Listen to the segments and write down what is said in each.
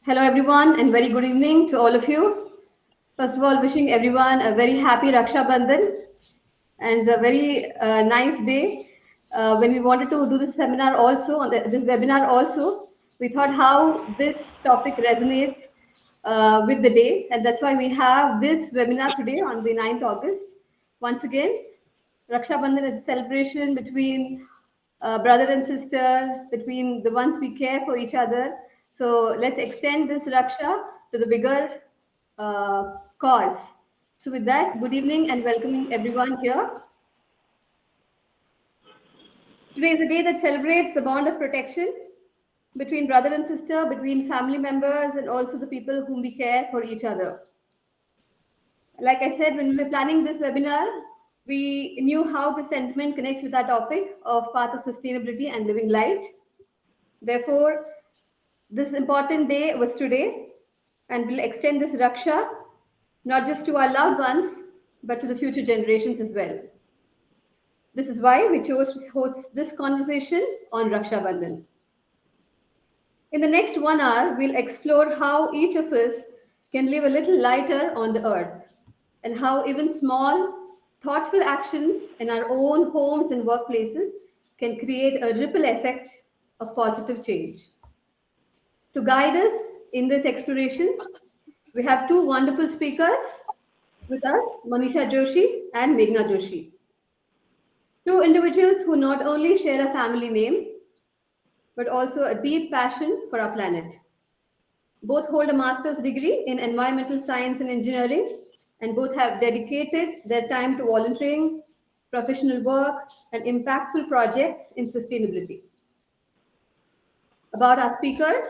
Hello, everyone, and very good evening to all of you. First of all, wishing everyone a very happy Raksha Bandhan and a very nice day. When we wanted to do this seminar also, this webinar also, we thought how this topic resonates with the day, and that's why we have this webinar today on the 9th August. Once again, Raksha Bandhan is a celebration between brother and sister, between the ones we care for each other. So let's extend this Raksha to the bigger cause. So with that, good evening and welcoming everyone here. Today is a day that celebrates the bond of protection between brother and sister, between family members, and also the people whom we care for each other. Like I said, when we were planning this webinar, we knew how the sentiment connects with our topic of path of sustainability and living light. Therefore, this important day was today, and we'll extend this Raksha not just to our loved ones, but to the future generations as well. This is why we chose to host this conversation on Raksha Bandhan. In the next 1 hour, we'll explore how each of us can live a little lighter on the earth, and how even small, thoughtful actions in our own homes and workplaces can create a ripple effect of positive change. To guide us in this exploration, we have two wonderful speakers with us, Manisha Joshi and Meghana Joshi. Two individuals who not only share a family name, but also a deep passion for our planet. Both hold a master's degree in environmental science and engineering, and both have dedicated their time to volunteering, professional work, and impactful projects in sustainability. About our speakers,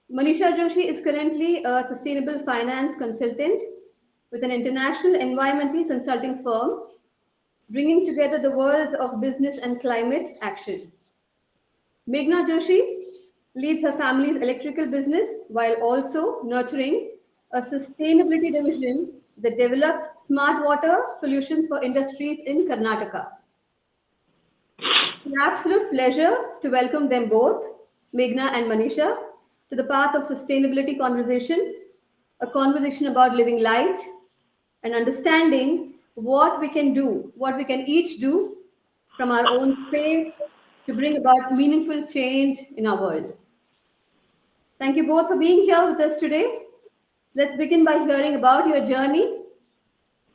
Manisha Joshi is currently a sustainable finance consultant with an international environmental consulting firm, bringing together the worlds of business and climate action. Meghna Joshi leads her family's electrical business while also nurturing a sustainability division that develops smart water solutions for industries in Karnataka. It's an absolute pleasure to welcome them both, Meghna and Manisha, to the path of sustainability conversation, a conversation about living light and understanding what we can do, what we can each do from our own space to bring about meaningful change in our world. Thank you both for being here with us today. Let's begin by hearing about your journey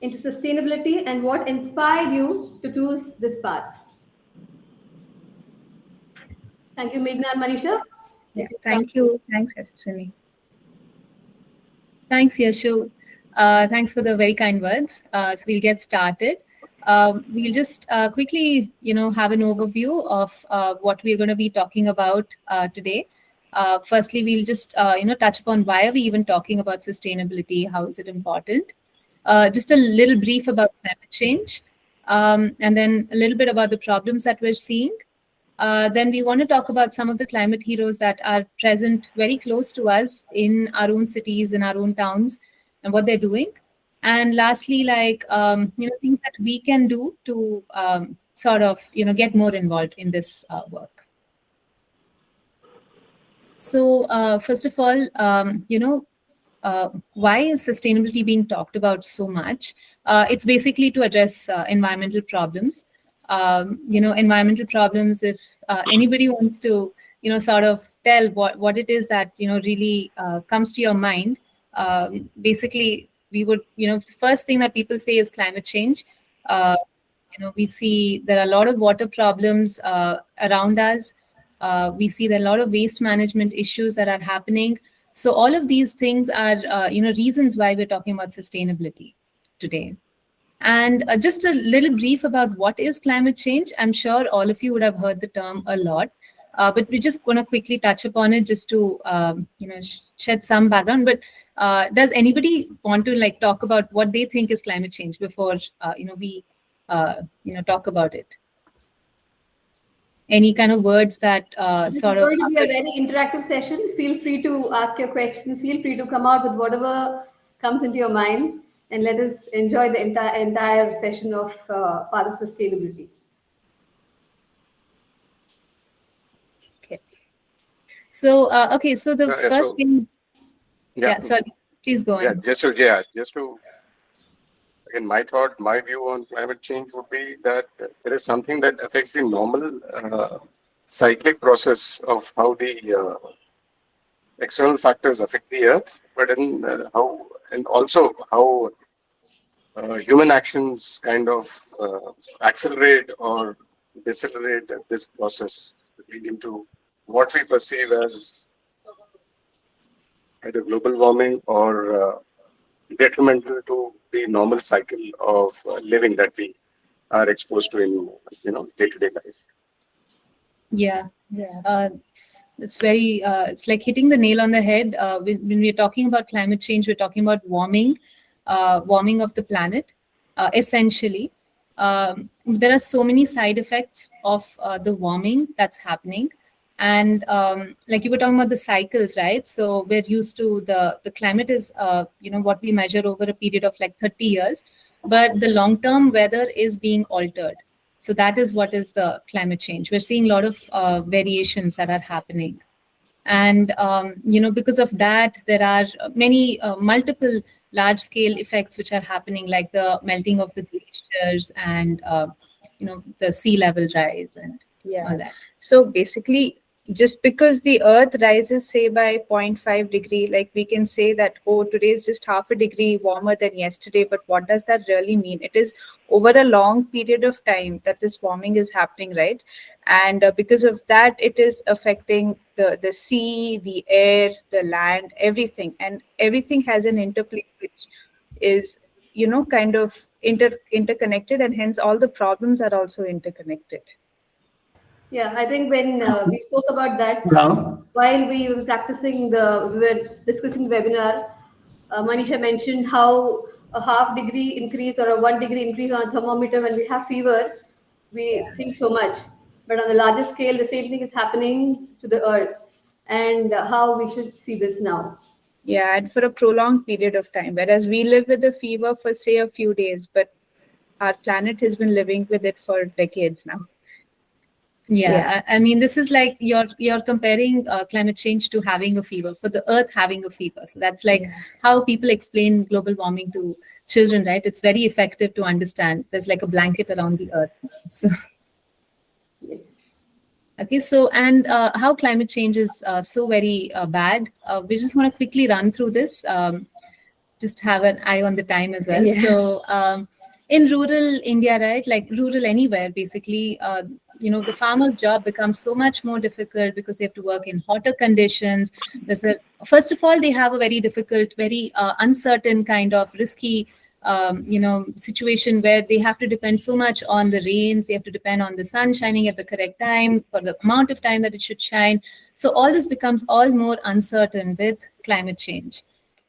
into sustainability and what inspired you to choose this path. Thank you, Meghna and Manisha. Yeah, thank you. Thanks, Yashaswini. Thanks, Yashu. Thanks for the very kind words. So we'll get started. We'll just quickly, have an overview of what we're going to be talking about today. Firstly, we'll just, touch upon why are we even talking about sustainability? How is it important? Just a little brief about climate change, and then a little bit about the problems that we're seeing. Then we want to talk about some of the climate heroes that are present very close to us in our own cities, in our own towns, and what they're doing. And lastly, things that we can do to sort of, get more involved in this work. So first of all, why is sustainability being talked about so much? It's basically to address environmental problems. Environmental problems, if anybody wants to, sort of tell what it is that, really comes to your mind, basically, we would, the first thing that people say is climate change. We see there are a lot of water problems around us. We see there are a lot of waste management issues that are happening. So all of these things are, reasons why we're talking about sustainability today. And just a little brief about what is climate change. I'm sure all of you would have heard the term a lot, but we're just going to quickly touch upon it just to, shed some background. But does anybody want to talk about what they think is climate change before, we, talk about it? Any kind of words that sort of... It's going to be a very interactive session. Feel free to ask your questions. Feel free to come out with whatever comes into your mind. And let us enjoy the entire session of part of sustainability. Okay. So, so the first thing... Yeah, sorry, please go on. Just to again, my view on climate change would be that it is something that affects the normal cyclic process of how the external factors affect the earth, but in how and also how human actions kind of accelerate or decelerate this process, leading to what we perceive as either global warming or detrimental to the normal cycle of living that we are exposed to in day-to-day life. Yeah. It's very it's like hitting the nail on the head. When we're talking about climate change, we're talking about warming of the planet, essentially. There are so many side effects of the warming that's happening. And like you were talking about the cycles, right? So we're used to the climate is what we measure over a period of like 30 years, but the long term weather is being altered. So that is what is the climate change. We're seeing a lot of variations that are happening. And because of that, there are many multiple large scale effects which are happening, like the melting of the glaciers and the sea level rise and all that. So basically, just because the earth rises, say, by zero 0.5 degree, like we can say that, oh, today is just half a degree warmer than yesterday. But what does that really mean? It is over a long period of time that this warming is happening, right? And because of that, it is affecting the sea, the air, the land, everything. And everything has an interplay, which is, kind of interconnected. And hence, all the problems are also interconnected. Yeah, I think when we spoke about that Hello. while we were discussing the webinar, Manisha mentioned how a half degree increase or a 1 degree increase on a thermometer when we have fever, we think so much. But on the larger scale, the same thing is happening to the earth, and how we should see this now. Yeah, and for a prolonged period of time. Whereas we live with a fever for, say, a few days, but our planet has been living with it for decades now. Yeah, I mean, this is like you're comparing climate change to having a fever, for the earth having a fever. So that's like how people explain global warming to children, right? It's very effective to understand. There's like a blanket around the earth. So Yes. okay, so and how climate change is so very bad. We just want to quickly run through this. Just have an eye on the time as well. Yeah. So in rural India, right, like rural anywhere, basically, the farmer's job becomes so much more difficult because they have to work in hotter conditions. First of all, they have a very difficult, very uncertain kind of risky situation where they have to depend so much on the rains. They have to depend on the sun shining at the correct time for the amount of time that it should shine. So all this becomes all more uncertain with climate change.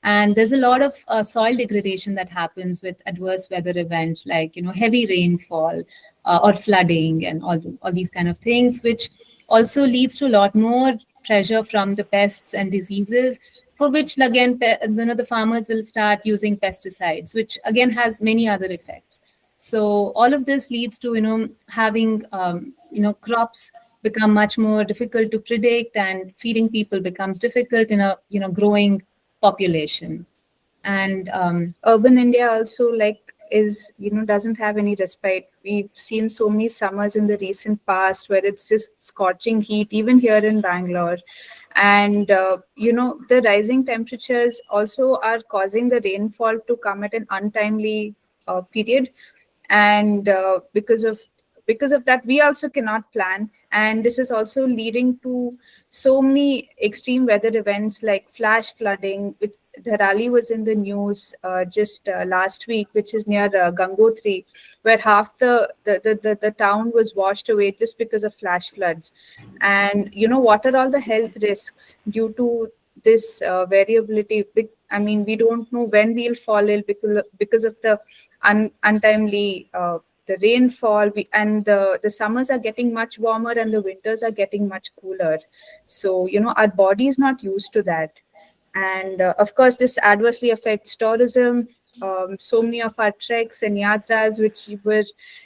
And there's a lot of soil degradation that happens with adverse weather events like heavy rainfall or flooding and all these kind of things, which also leads to a lot more pressure from the pests and diseases, for which again the farmers will start using pesticides, which again has many other effects. So all of this leads to having crops become much more difficult to predict, and feeding people becomes difficult in a growing population. And Urban India also, like, is doesn't have any respite. We've seen so many summers in the recent past where it's just scorching heat, even here in Bangalore. And the rising temperatures also are causing the rainfall to come at an untimely period. And because of that, we also cannot plan, and this is also leading to so many extreme weather events like flash flooding, which Dharali was in the news just last week, which is near Gangotri, where half the town was washed away just because of flash floods. And what are all the health risks due to this variability? I mean, we don't know when we'll fall ill because of the untimely the rainfall. And the summers are getting much warmer and the winters are getting much cooler. So our body is not used to that. And of course, this adversely affects tourism. So many of our treks and yatras, which were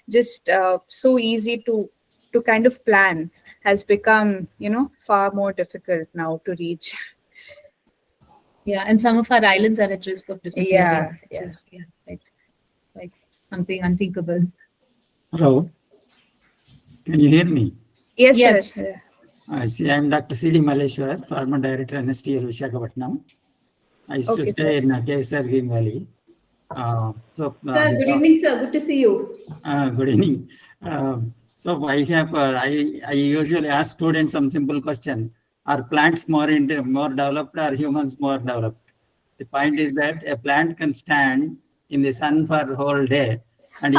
just so easy to kind of plan, has become far more difficult now to reach. Yeah, and some of our islands are at risk of disappearing, Yeah, which yeah. is like something unthinkable. Hello, can you hear me? Yes, yes. Yes. I see. I'm Dr. C.D. Maleshwar, former director NSTL Visakhapatnam. I used to Okay, sir. stay in KSR Green Valley. Sir, good evening, sir. Good to see you. Good evening. So I usually ask students some simple question: are plants more developed, or humans more developed? The point is that a plant can stand in the sun for a whole day, and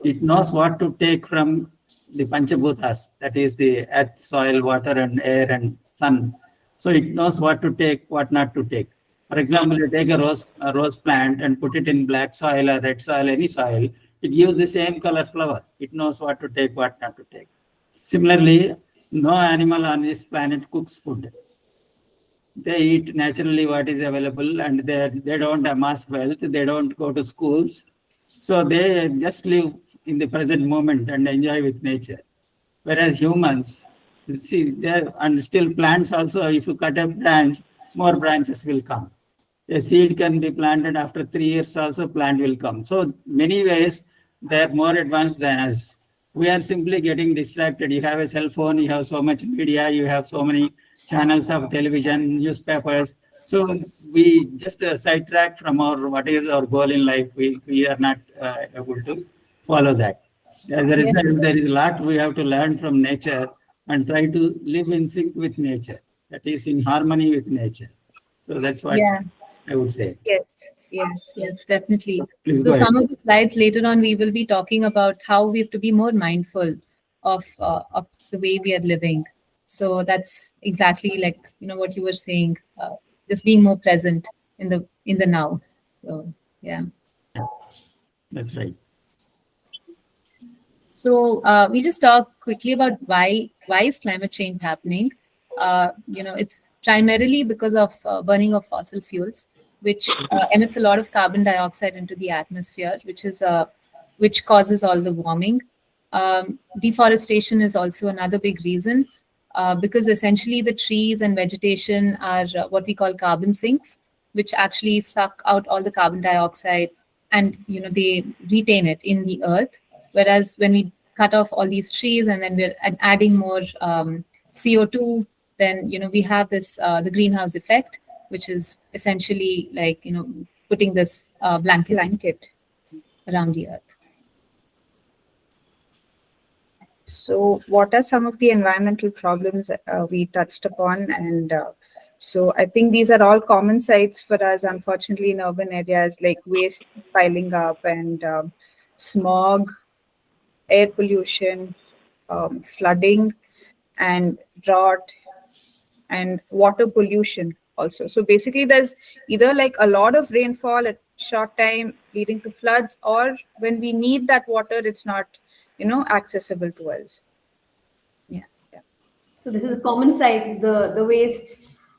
it knows what to take from the Panchabhutas, that is the earth, soil, water, and air and sun. So it knows what to take, what not to take. For example, you take a rose plant and put it in black soil or red soil, any soil, it gives the same color flower. It knows what to take, what not to take. Similarly, no animal on this planet cooks food. They eat naturally what is available, and they don't amass wealth, they don't go to schools. So they just live in the present moment and enjoy with nature. Whereas humans, see, and still plants also, if you cut a branch, more branches will come. A seed can be planted after 3 years, also plant will come. So many ways they are more advanced than us. We are simply getting distracted. You have a cell phone, you have so much media, you have so many channels of television, newspapers. So we just sidetrack from our what is our goal in life. We are not able to follow that. As a Yes. result, there is a lot we have to learn from nature and try to live in sync with nature. That is in harmony with nature. So that's what Yeah. I would say. Yes, yes, Yes, definitely. Please So go ahead. some of the slides later on, we will be talking about how we have to be more mindful of the way we are living. So that's exactly like what you were saying, just being more present in the now. So yeah. That's right. So we just talk quickly about why is climate change happening. It's primarily because of burning of fossil fuels, which emits a lot of carbon dioxide into the atmosphere, which causes all the warming. Deforestation is also another big reason, because essentially the trees and vegetation are what we call carbon sinks, which actually suck out all the carbon dioxide, and they retain it in the earth. Whereas when we cut off all these trees and then we're adding more CO2, then we have this the greenhouse effect, which is essentially like putting this blanket around the earth. So, what are some of the environmental problems we touched upon? And so, I think these are all common sights for us, unfortunately, in urban areas, like waste piling up and smog, air pollution, flooding, and drought, and water pollution also. So, basically, there's either like a lot of rainfall at short time leading to floods, or when we need that water, it's not, accessible to us. Yeah. So this is a common sight. The waste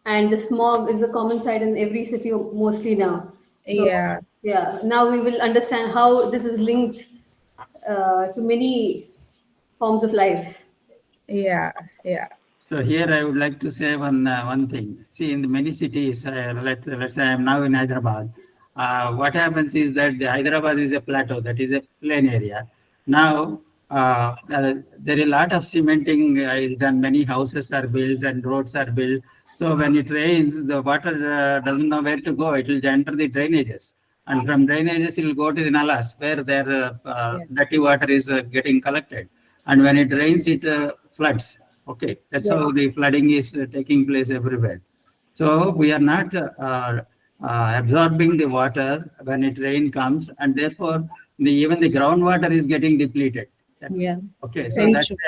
and the smog is a common sight in every city mostly now. So Yeah. yeah, now we will understand how this is linked to many forms of life. Yeah, yeah, So here I would like to say one thing. See, in the many cities, let's say I am now in Hyderabad. What happens is that the Hyderabad is a plateau, that is a plain area. Now there is a lot of cementing is done. Many houses are built and roads are built. So when it rains, the water doesn't know where to go. It will enter the drainages, and from drainages it will go to the nalas where their yeah. dirty water is getting collected. And when it rains, it floods. Okay, that's how Yes. the flooding is taking place everywhere. So we are not absorbing the water when it rain comes, and therefore even the groundwater is getting depleted. Yeah. Okay, so Very that's true.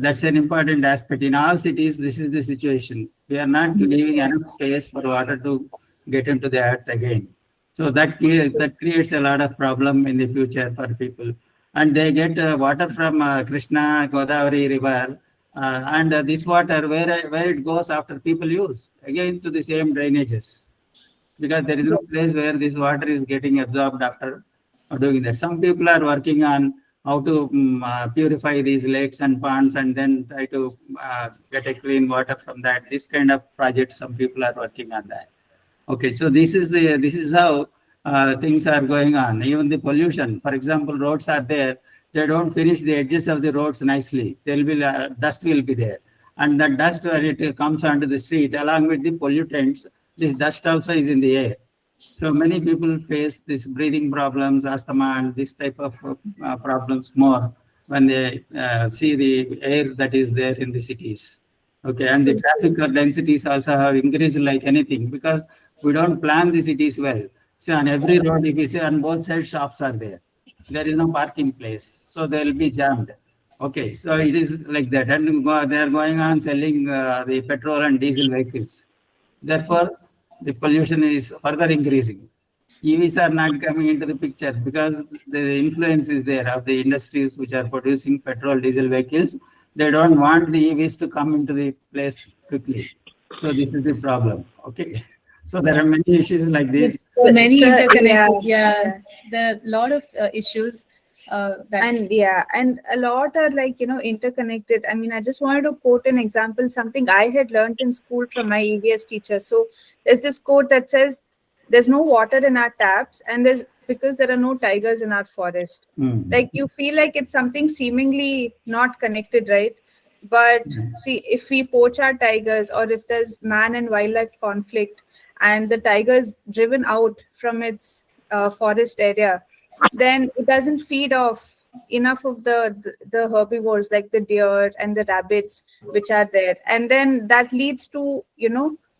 that's an important aspect. In all cities, this is the situation. We are not leaving enough space for water to get into the earth again. So that creates a lot of problem in the future for people. And they get water from Krishna, Godavari river, and this water where it goes after people use again to the same drainages, because there is no place where this water is getting absorbed after doing that. Some people are working on how to purify these lakes and ponds and then try to get a clean water from that. This kind of projects, some people are working on that. Okay, so this is how things are going on. Even the pollution, for example, roads are there. They don't finish the edges of the roads nicely. There will be dust will be there, and the dust when it comes onto the street along with the pollutants, this dust also is in the air. So many people face this breathing problems, asthma, and this type of problems more when they see the air that is there in the cities. Okay, and the traffic densities also have increased like anything because we don't plan the cities well. So on every road, if you see on both sides, shops are there. There is no parking place, so they will be jammed. Okay, so it is like that, and they are going on selling the petrol and diesel vehicles. Therefore, the pollution is further increasing. EVs are not coming into the picture because the influence is there of the industries which are producing petrol, diesel vehicles. They don't want the EVs to come into the place quickly. So this is the problem. Okay. So there are many issues like this. So many So, interconnected. yeah. Yeah, there are a lot of issues that. And a lot are like interconnected. I mean, I just wanted to quote an example, something I had learned in school from my EVS teacher. So there's this quote that says there's no water in our taps, and there's because there are no tigers in our forest. Like, you feel like it's something seemingly not connected, right? But see, if we poach our tigers, or if there's man and wildlife conflict and the tiger is driven out from its forest area, then it doesn't feed off enough of the herbivores like the deer and the rabbits which are there, and then that leads to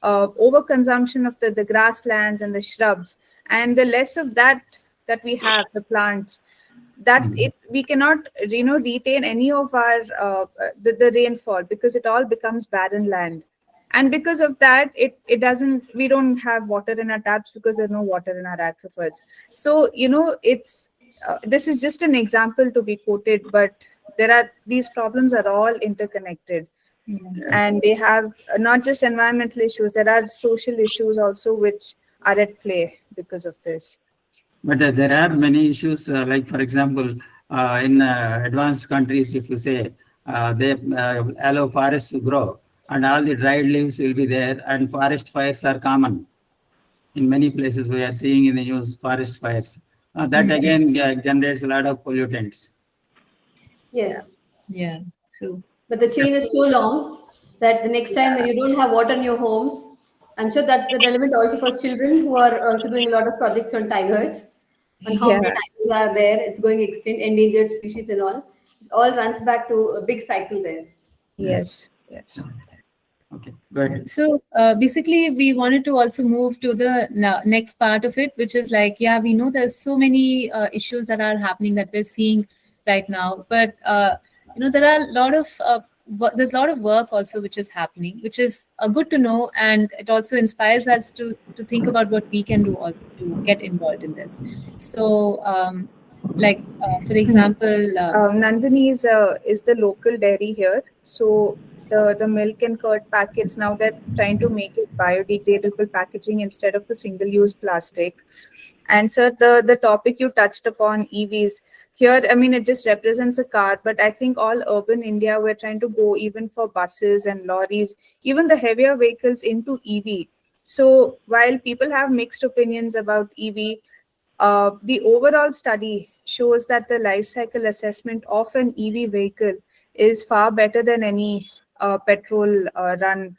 overconsumption of the grasslands and the shrubs, and the less of that we have, the plants, that it we cannot retain any of our the rainfall, because it all becomes barren land. And because of that, it doesn't we don't have water in our taps because there's no water in our aquifers. So it's this is just an example to be quoted, but these problems are all interconnected. And they have not just environmental issues, there are social issues also which are at play because of this. But there are many issues, like for example, in advanced countries, if you say they allow forests to grow, and all the dried leaves will be there, and forest fires are common. In many places, we are seeing in the news forest fires. That again generates a lot of pollutants. Yes. Yeah, true. But the chain is so long that the next time when you don't have water in your homes, I'm sure that's the relevant also for children who are also doing a lot of projects on tigers, on how many Yeah. tigers are there, it's going extinct, endangered species and all. It all runs back to a big cycle there. Yes. Okay, go ahead. So basically, we wanted to also move to the next part of it, which is like, yeah, we know there's so many issues that are happening that we're seeing right now, but there are a lot of there's a lot of work also which is happening, which is good to know, and it also inspires us to think about what we can do also to get involved in this. So, for example, Nandini is the local dairy here. So the milk and curd packets, now they're trying to make it biodegradable packaging instead of the single-use plastic. And sir, the topic you touched upon, EVs, here, I mean, it just represents a car, but I think all urban India, we're trying to go even for buses and lorries, even the heavier vehicles, into EV. So while people have mixed opinions about EV, the overall study shows that the life cycle assessment of an EV vehicle is far better than any petrol run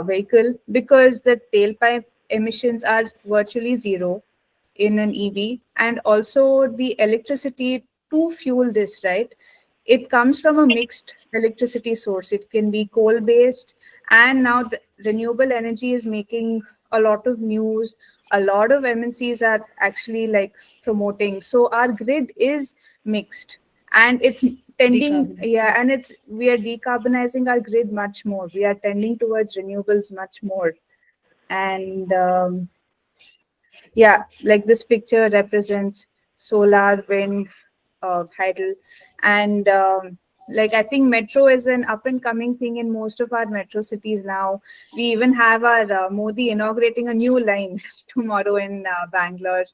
vehicle, because the tailpipe emissions are virtually zero in an EV, and also the electricity to fuel this, right? It comes from a mixed electricity source. It can be coal based, and now the renewable energy is making a lot of news. A lot of MNCs are actually like promoting. So our grid is mixed, and it's tending, Decarbonizing. and we are decarbonizing our grid much more. We are tending towards renewables much more. And like this picture represents solar, wind, hydel, and like I think metro is an up and coming thing in most of our metro cities now. We even have our Modi inaugurating a new line tomorrow in Bangalore.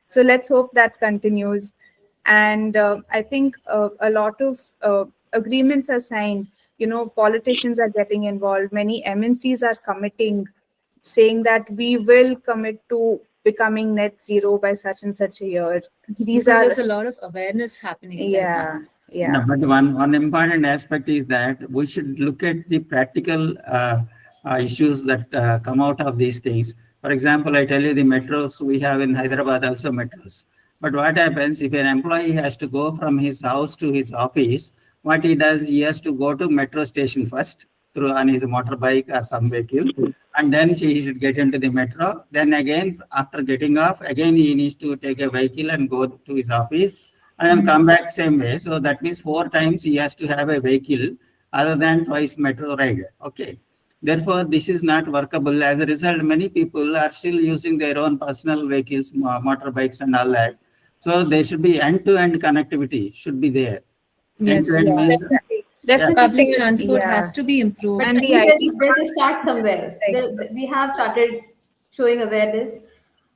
So let's hope that continues. And I think a lot of agreements are signed. Politicians are getting involved. Many MNCs are committing, saying that we will commit to becoming net zero by such and such a year. These Because are, there's a lot of awareness happening right now. yeah. No, but one important aspect is that we should look at the practical issues that come out of these things. For example, I tell you the metros we have in Hyderabad also metros. But what happens if an employee has to go from his house to his office? What he does, he has to go to metro station first through on his motorbike or some vehicle, and then he should get into the metro. Then again, after getting off, again he needs to take a vehicle and go to his office and then come back same way. So that means 4 times he has to have a vehicle other than twice metro ride. Okay. Therefore, this is not workable. As a result, many people are still using their own personal vehicles, motorbikes and all that. So there should be end-to-end connectivity should be there. Yes, End-to-end means, definitely. Definitely Public say, transport yeah. has to be improved. But And I the think IT there's a start somewhere. Like- We have started showing awareness,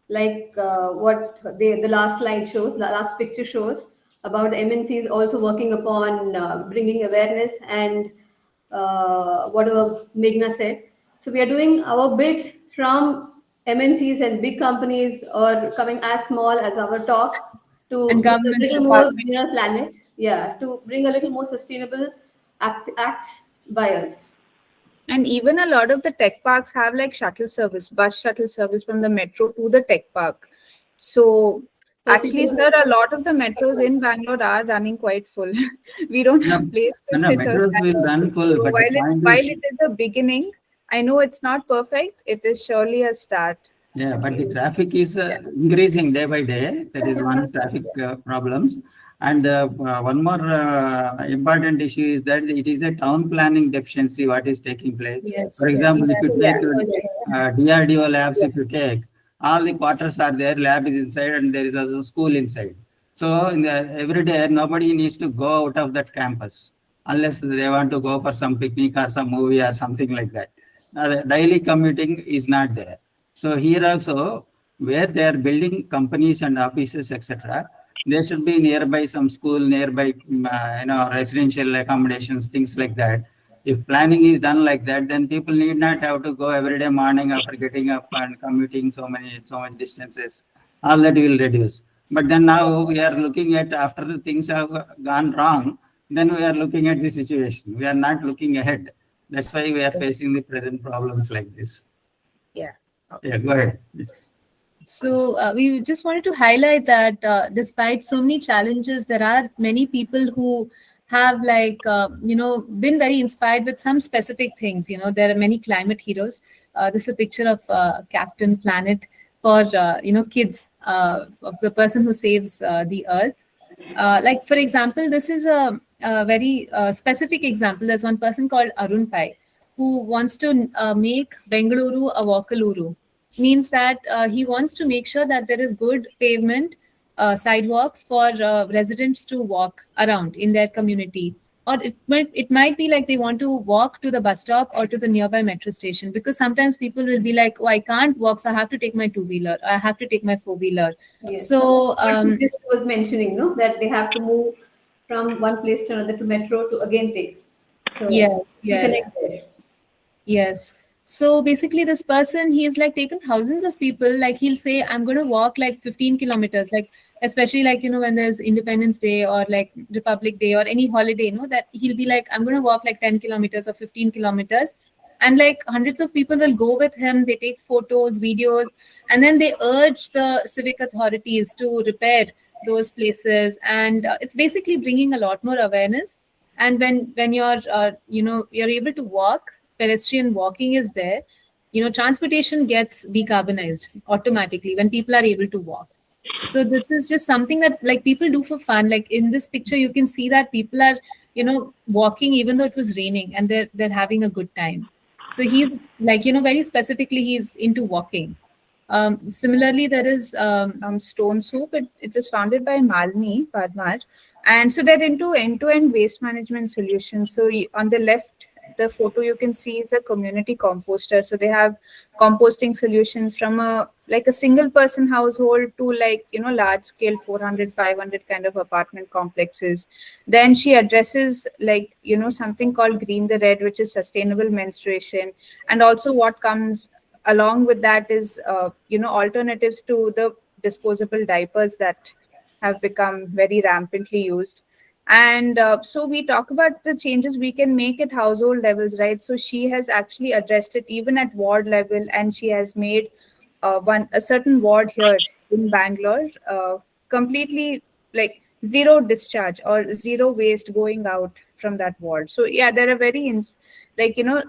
like what the last slide shows, the last picture shows about MNCs also working upon bringing awareness and whatever Meghna said. So we are doing our bit from MNCs and big companies, or coming as small as our talk, to And bring a governments little as more well. greener planet. Yeah, to bring a little more sustainable acts by us. And even a lot of the tech parks have like shuttle service, bus shuttle service from the metro to the tech park. So For actually, people sir, a lot of the metros in Bangalore are running quite full. We don't no, have place to no, sit or metros stand. will run full, So but the point while is, it is a beginning, I know it's not perfect. It is surely a start. yeah, but the traffic is increasing day by day. That is one traffic problems. And one more important issue is that it is a town planning deficiency what is taking place. Yes. For example, if you take Yeah. DRDO labs, if you take, all the quarters are there, lab is inside, and there is also school inside. So every day, nobody needs to go out of that campus unless they want to go for some picnic or some movie or something like that. The daily commuting is not there. So here also, where they are building companies and offices, etc., there should be nearby some school, nearby, residential accommodations, things like that. If planning is done like that, then people need not have to go every day morning after getting up and commuting so much distances. All that will reduce. But then now we are looking at after the things have gone wrong, then we are looking at the situation. We are not looking ahead. That's why we are facing the present problems like this. Yeah. Yeah, go ahead. Yes. So we just wanted to highlight that despite so many challenges, there are many people who have been very inspired with some specific things. There are many climate heroes. This is a picture of Captain Planet for kids, of the person who saves the Earth. Like for example, this is a very specific example. There's one person called Arun Pai who wants to make Bengaluru a Walkaluru. Means that he wants to make sure that there is good pavement, sidewalks for residents to walk around in their community. Or it might be like they want to walk to the bus stop or to the nearby metro station, because sometimes people will be like, oh, I can't walk, so I have to take my two-wheeler, I have to take my four-wheeler. Yes. So What this was mentioning, no, that they have to move from one place to another to metro to again take. So yes, be yes. connected. Yes. So basically, this person, he's like taken thousands of people. Like he'll say, I'm going to walk like 15 kilometers, like especially like, when there's Independence Day or like Republic Day or any holiday, that he'll be like, I'm going to walk like 10 kilometers or 15 kilometers. And like hundreds of people will go with him. They take photos, videos, and then they urge the civic authorities to repair those places. And it's basically bringing a lot more awareness. And when you're able to walk, pedestrian walking is there, transportation gets decarbonized automatically when people are able to walk. So this is just something that like people do for fun. Like in this picture, you can see that people are, walking even though it was raining, and they're having a good time. So he's like, very specifically, he's into walking. Similarly, there is Stone Soup. It was founded by Malini Padmar. And so they're into end-to-end waste management solutions. So on the left the photo you can see is a community composter. So they have composting solutions from a like a single person household to like, you know, large scale 400, 500 kind of apartment complexes. Then she addresses like, you know, something called Green the Red, which is sustainable menstruation. And also what comes along with that is, you know, alternatives to the disposable diapers that have become very rampantly used. And so we talk about the changes we can make at household levels, right? So she has actually addressed it even at ward level, and she has made a certain ward here in Bangalore completely like zero discharge or zero waste going out from that ward. So yeah, there are very like, you know,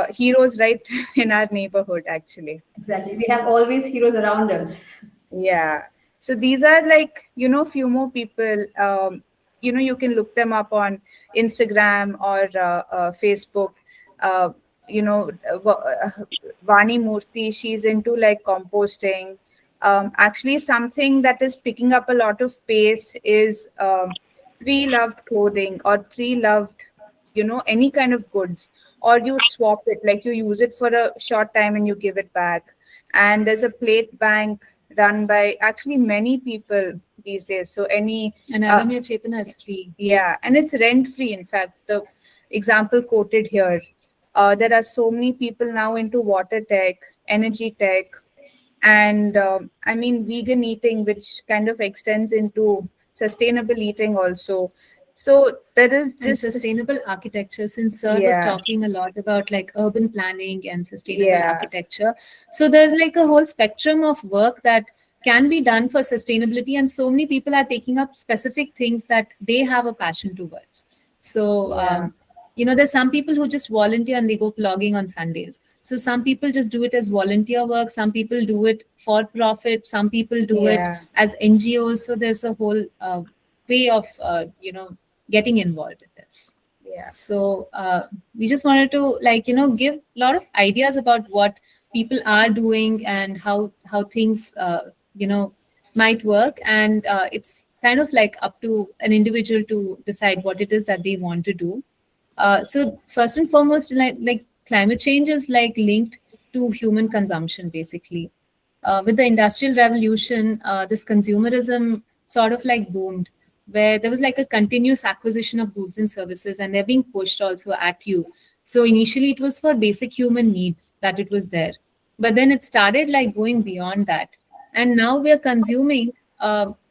heroes right in our neighborhood actually. Exactly. We have always heroes around us. Yeah. So these are like, you know, few more people. You know, you can look them up on Instagram or Facebook. Uh, you know, Vani Murthy, she's into like composting. Actually, something that is picking up a lot of pace is pre-loved clothing or pre-loved, you know, any kind of goods, or you swap it, like you use it for a short time and you give it back. And there's a plate bank run by actually many people these days. So any And Adamya Chetana is free. yeah, and it's rent free. In fact, the example quoted here, there are so many people now into water tech, energy tech, and I mean vegan eating, which kind of extends into sustainable eating also. So there is And just sustainable architecture, since Sir was yeah, talking a lot about like urban planning and sustainable yeah, architecture. So there's like a whole spectrum of work that can be done for sustainability, and so many people are taking up specific things that they have a passion towards. So yeah, you know, there's some people who just volunteer and they go blogging on Sundays. So some people just do it as volunteer work, some people do it for profit, some people do it yeah, as NGOs. So there's a whole way of you know, getting involved in this. yeah. So we just wanted to like, you know, give a lot of ideas about what people are doing and how things you know, might work. And it's kind of like up to an individual to decide what it is that they want to do. So first and foremost, like climate change is like linked to human consumption basically. With the industrial revolution, this consumerism sort of like boomed, where there was like a continuous acquisition of goods and services, and they're being pushed also at you. So initially, it was for basic human needs that it was there, but then it started like going beyond that, and now we are consuming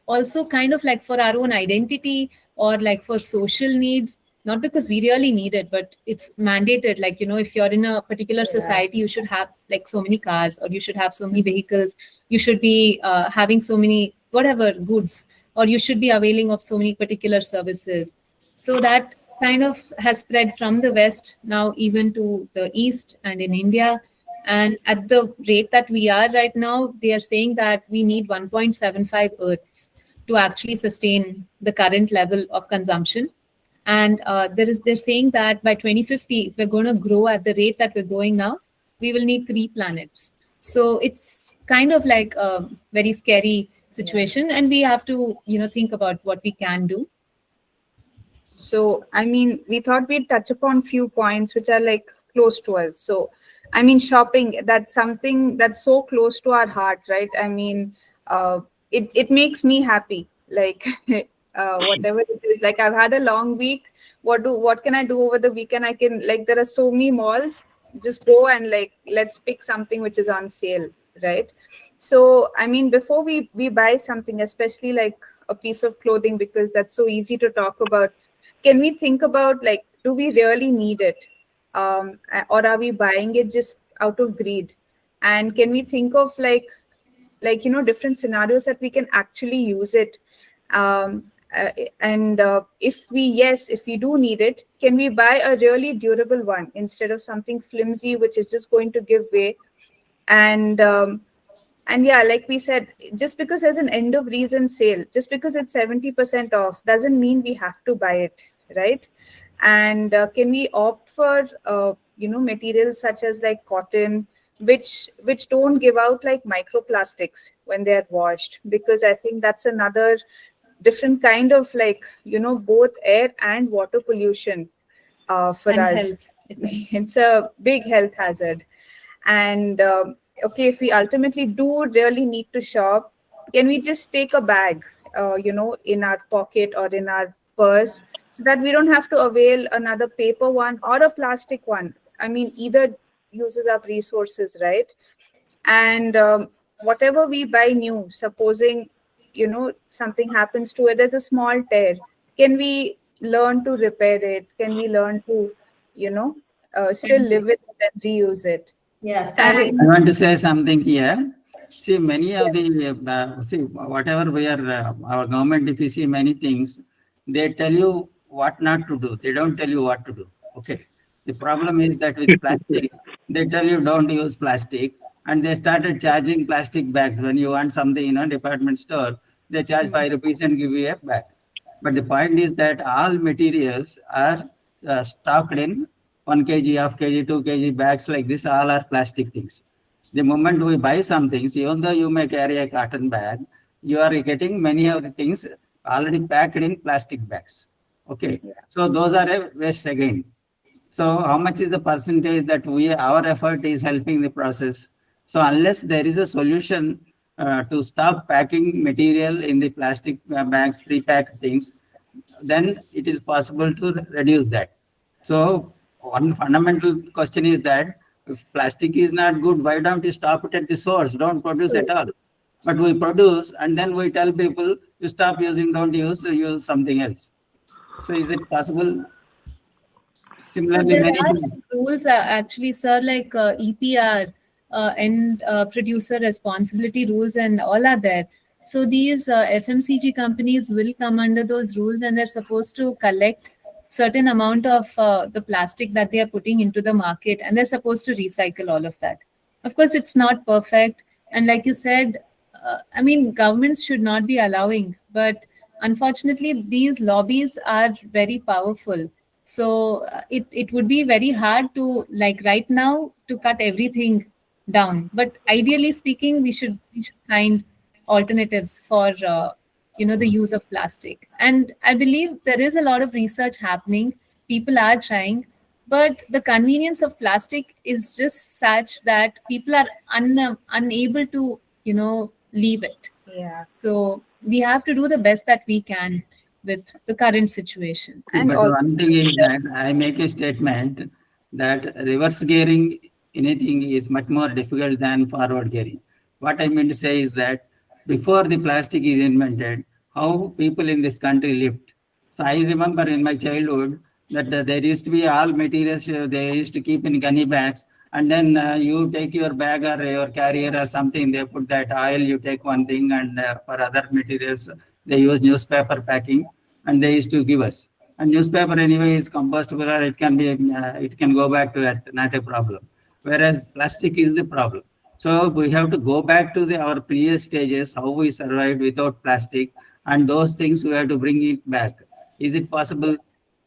also kind of like for our own identity or like for social needs, not because we really need it, but it's mandated. Like, you know, if you're in a particular Yeah. society, you should have like so many cars, or you should have so many vehicles, you should be having so many whatever goods, or you should be availing of so many particular services. So that kind of has spread from the west now even to the east and in India. And at the rate that we are right now, they are saying that we need 1.75 earths to actually sustain the current level of consumption. And they're saying that by 2050, if we're going to grow at the rate that we're going now, we will need 3 planets. So it's kind of like a very scary situation, and we have to, you know, think about what we can do. So, I mean, we thought we'd touch upon few points which are like close to us. So, I mean, shopping, that's something that's so close to our heart, right? I mean, it makes me happy. Like, whatever it is, like I've had a long week. What can I do over the weekend? I can, like, there are so many malls. Just go and like, let's pick something which is on sale, right? So, I mean, before we buy something, especially like a piece of clothing, because that's so easy to talk about, can we think about like, do we really need it, or are we buying it just out of greed? And can we think of like, you know, different scenarios that we can actually use it, um, and if we do need it, can we buy a really durable one instead of something flimsy which is just going to give way? And yeah, like we said, just because there's an end of reason sale, just because it's 70% off, doesn't mean we have to buy it, right? And can we opt for, you know, materials such as like cotton, which don't give out like microplastics when they're washed? Because I think that's another different kind of like, you know, both air and water pollution for And us. health. effects. It's a big health hazard. And okay, if we ultimately do really need to shop, can we just take a bag, in our pocket or in our purse, so that we don't have to avail another paper one or a plastic one? I mean, either uses up resources, right? And whatever we buy new, supposing something happens to it, there's a small tear, can we learn to repair it? Can we learn to still live with it and reuse it? Yeah, And styling. I want to say something here. See, many of the, whatever we are, our government, if you see many things, they tell you what not to do. They don't tell you what to do. Okay. The problem is that with plastic, they tell you don't use plastic, and they started charging plastic bags. When you want something in a department store, they charge 5 rupees and give you a bag. But the point is that all materials are stocked in 1 kg, half kg, 2 kg bags like this, all are plastic things. The moment we buy some things, even though you may carry a cotton bag, you are getting many of the things already packed in plastic bags. Okay. So those are a waste again. So how much is the percentage that our effort is helping the process? So unless there is a solution to stop packing material in the plastic bags, pre-packed things, then it is possible to reduce that. So one fundamental question is that if plastic is not good, why don't you stop it at the source? Don't produce at all. But we produce and then we tell people you stop using, don't use something else. So is it possible? So Similarly, there many are things. like rules, actually, sir, like EPR and producer responsibility rules, and all are there. So these FMCG companies will come under those rules, and they're supposed to collect certain amount of the plastic that they are putting into the market, and they're supposed to recycle all of that. Of course, it's not perfect, and like you said, I mean, governments should not be allowing, but unfortunately, these lobbies are very powerful. So it would be very hard to, like, right now, to cut everything down. But ideally speaking, we should find alternatives for the use of plastic. And I believe there is a lot of research happening. People are trying, but the convenience of plastic is just such that people are unable to leave it. yeah. So we have to do the best that we can with the current situation. See, And but also, one thing is that I make a statement that reverse gearing anything is much more difficult than forward gearing. What I mean to say is that before the plastic is invented, how people in this country lived. So I remember in my childhood that there used to be all materials they used to keep in gunny bags, and then you take your bag or your carrier or something, they put that oil, you take one thing, and for other materials they use newspaper packing, and they used to give us. And newspaper anyway is compostable, or it can go back to earth, not a problem. Whereas plastic is the problem. So we have to go back to our previous stages, how we survived without plastic, and those things we have to bring it back. Is it possible?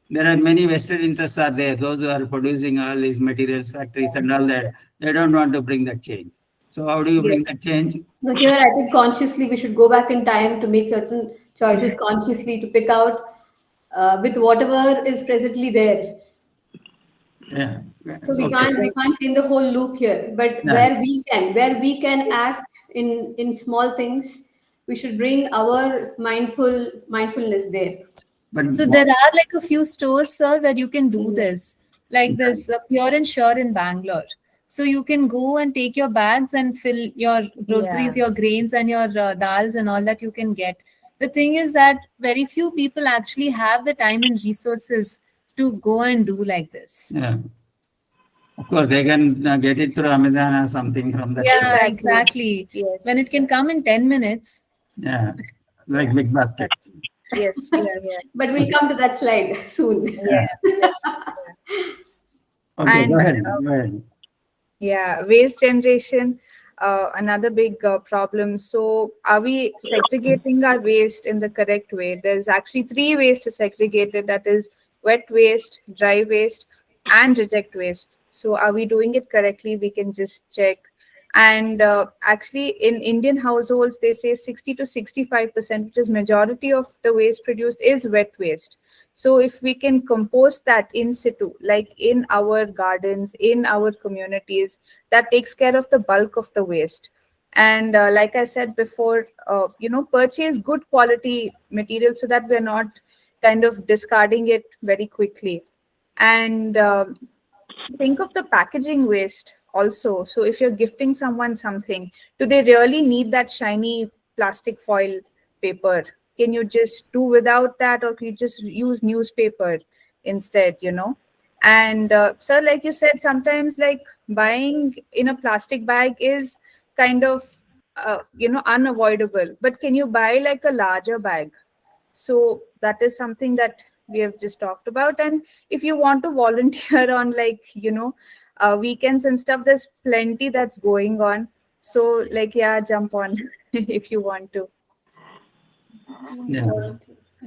There are many vested interests are there. Those who are producing all these materials, factories, and all that, they don't want to bring that change. So how do you bring yes, that change? So here, I think consciously we should go back in time to make certain choices consciously to pick out with whatever is presently there. Yeah. So we Okay. can't we can't change the whole loop here. But Yeah. where we can act in small things, we should bring our mindfulness there. But So there are like a few stores, sir, where you can do this. Like this Pure and Sure in Bangalore. So you can go and take your bags and fill your groceries, yeah. your grains, and your dals and all that you can get. The thing is that very few people actually have the time and resources to go and do like this. yeah. Of course, they can get it through Amazon or something from that store. Yeah, Exactly. exactly. Yes. When it can come in 10 minutes. Yeah, like big baskets. Yes. Yes. But we'll come to that slide soon. Yeah. Yes. Yes. Okay, go And ahead. Go ahead. yeah, waste generation, another big problem. So, are we segregating our waste in the correct way? There's actually three ways to segregate it, that is, wet waste, dry waste, and reject waste. So, are we doing it correctly? We can just check. And actually, in Indian households, they say 60 to 65%, which is majority of the waste produced, is wet waste. So if we can compost that in situ, like in our gardens, in our communities, that takes care of the bulk of the waste. And like I said before, purchase good quality material so that we're not kind of discarding it very quickly. And think of the packaging waste also. So if you're gifting someone something, do they really need that shiny plastic foil paper? Can you just do without that, or can you just use newspaper instead? And sir, like you said, sometimes like buying in a plastic bag is kind of unavoidable, but can you buy like a larger bag? So that is something that we have just talked about. And if you want to volunteer on like weekends and stuff, there's plenty that's going on. So like, yeah, jump on if you want to. Yeah.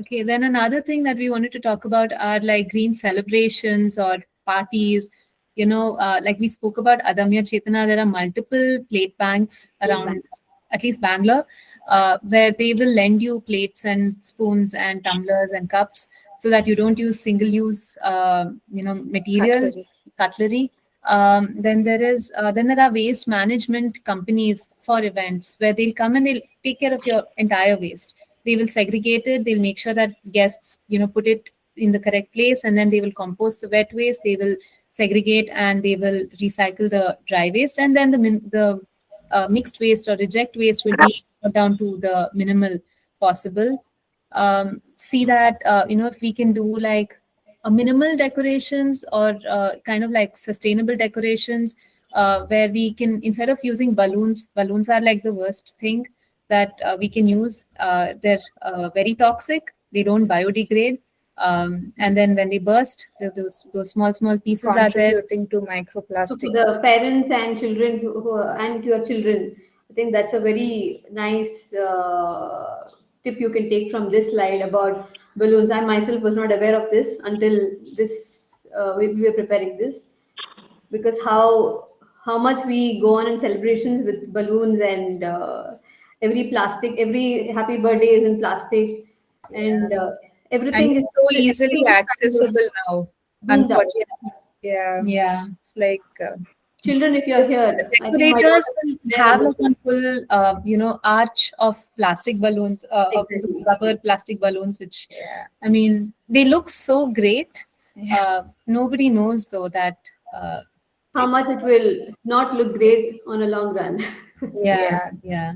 Okay, then another thing that we wanted to talk about are like green celebrations or parties. Like we spoke about Adamya Chetana, there are multiple plate banks around, at least Bangalore, where they will lend you plates and spoons and tumblers and cups so that you don't use single-use, material, cutlery. Then there are waste management companies for events where they'll come and they'll take care of your entire waste. They will segregate it. They'll make sure that guests, put it in the correct place, and then they will compost the wet waste. They will segregate and they will recycle the dry waste, and then the mixed waste or reject waste will be brought down to the minimal possible. See that if we can do like a minimal decorations or kind of like sustainable decorations, where we can, instead of using balloons are like the worst thing that we can use. They're very toxic. They don't biodegrade. And then when they burst, those small pieces are there. Contributing to So for microplastics. the parents and children and your children, I think that's a very nice tip you can take from this slide about balloons. I myself was not aware of this until this we were preparing this, because how much we go on in celebrations with balloons and every happy birthday is in plastic, and And everything is it's so easily accessible now, zoomed out. unfortunately. Yeah. Yeah. It's like Children, if you're here, I think my Decorators daughter is will there have on like this. one full, arch of plastic balloons, of Exactly. those rubber plastic balloons, which, Yeah. I mean, they look so great. Yeah. Nobody knows though that How much it will not look great on a long run. yeah. Yeah.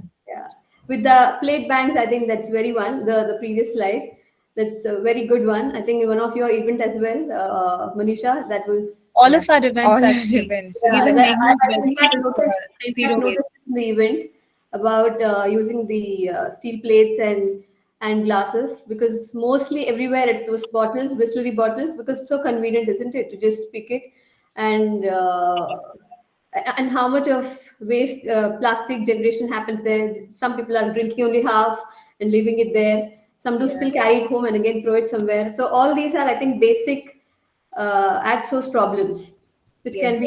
With the plate banks, I think that's very one. The previous slide, that's a very good one. I think in one of your event as well, Manisha, that was. All of our events All our actually, events. Yeah, even that, Meghna's I in wedding fact was noticed, zero waste. in the event about using the steel plates and glasses, because mostly everywhere it's those bottles, Bisleri bottles, because it's so convenient, isn't it, to just pick it and how much of waste plastic generation happens there. Some people are drinking only half and leaving it there. Some do still carry it home and again throw it somewhere. So all these are, I think, basic at source problems which Yes.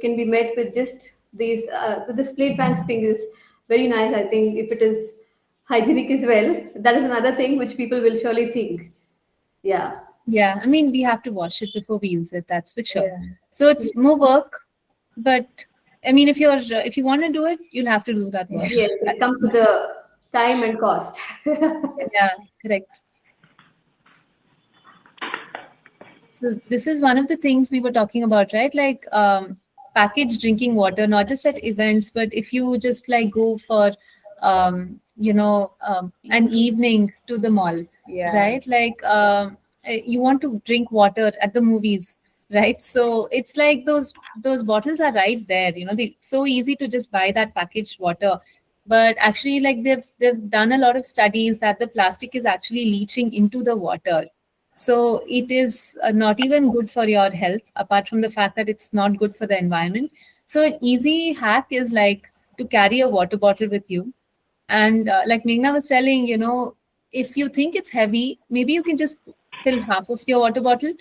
can be met with just these the split banks thing is very nice. I think if it is hygienic as well, that is another thing which people will surely think. Yeah. Yeah, I mean, we have to wash it before we use it. That's for sure. Yeah. So it's more work, but I mean, if you want to do it, you'll have to do that work. Yes, it comes to the time and cost. Yeah, correct. So this is one of the things we were talking about, right? Like packaged drinking water, not just at events, but if you just like go for an evening to the mall, Yeah. right? Like you want to drink water at the movies, right? So it's like those bottles are right there. They so easy to just buy that packaged water. But actually, like they've done a lot of studies that the plastic is actually leaching into the water. So it is not even good for your health, apart from the fact that it's not good for the environment. So an easy hack is like to carry a water bottle with you. And like Meghna was telling, if you think it's heavy, maybe you can just fill half of your water bottle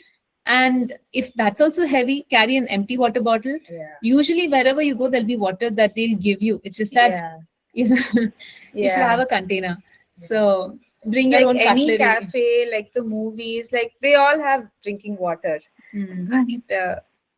And if that's also heavy, carry an empty water bottle. Yeah. Usually, wherever you go, there'll be water that they'll give you. It's just that Yeah. you know, you should Yeah. have a container. So bring your Like own any cutlery. cafe, like the movies, like they all have drinking water. Hmm. But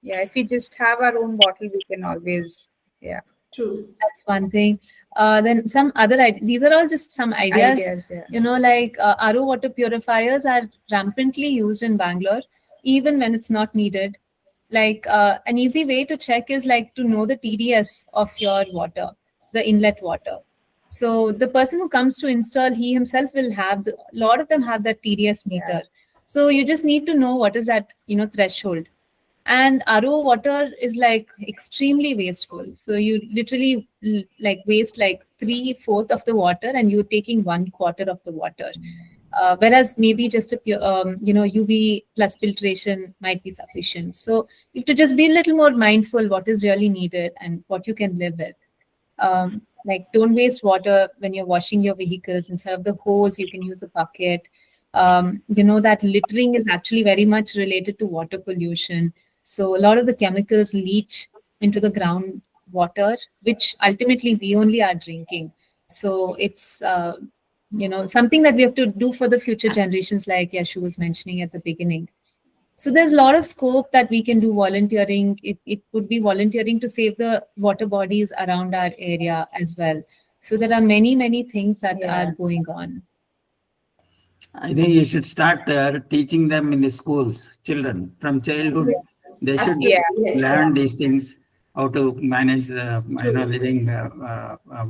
yeah, if we just have our own bottle, we can always, yeah, True. That's one thing. Then some other these are all just some ideas. ideas. Yeah. Like RO water purifiers are rampantly used in Bangalore, even when it's not needed. Like an easy way to check is like to know the TDS of your water, the inlet water. So the person who comes to install, he himself will have a lot of them have that TDS meter. So you just need to know what is that threshold. And RO water is like extremely wasteful. So you literally like waste like 3/4 of the water, and you're taking 1/4 of the water. Whereas maybe just a pure, UV plus filtration might be sufficient. So you have to just be a little more mindful what is really needed and what you can live with. Like don't waste water when you're washing your vehicles. Instead of the hose, you can use a bucket. That littering is actually very much related to water pollution. So a lot of the chemicals leach into the groundwater, which ultimately we only are drinking. So it's something that we have to do for the future generations, like Yashu was mentioning at the beginning. So there's a lot of scope that we can do volunteering. It could be volunteering to save the water bodies around our area as well. So there are many, many things that are going on. I think you should start teaching them in the schools, children from childhood. They should Absolutely, yes. learn these things, how to manage the living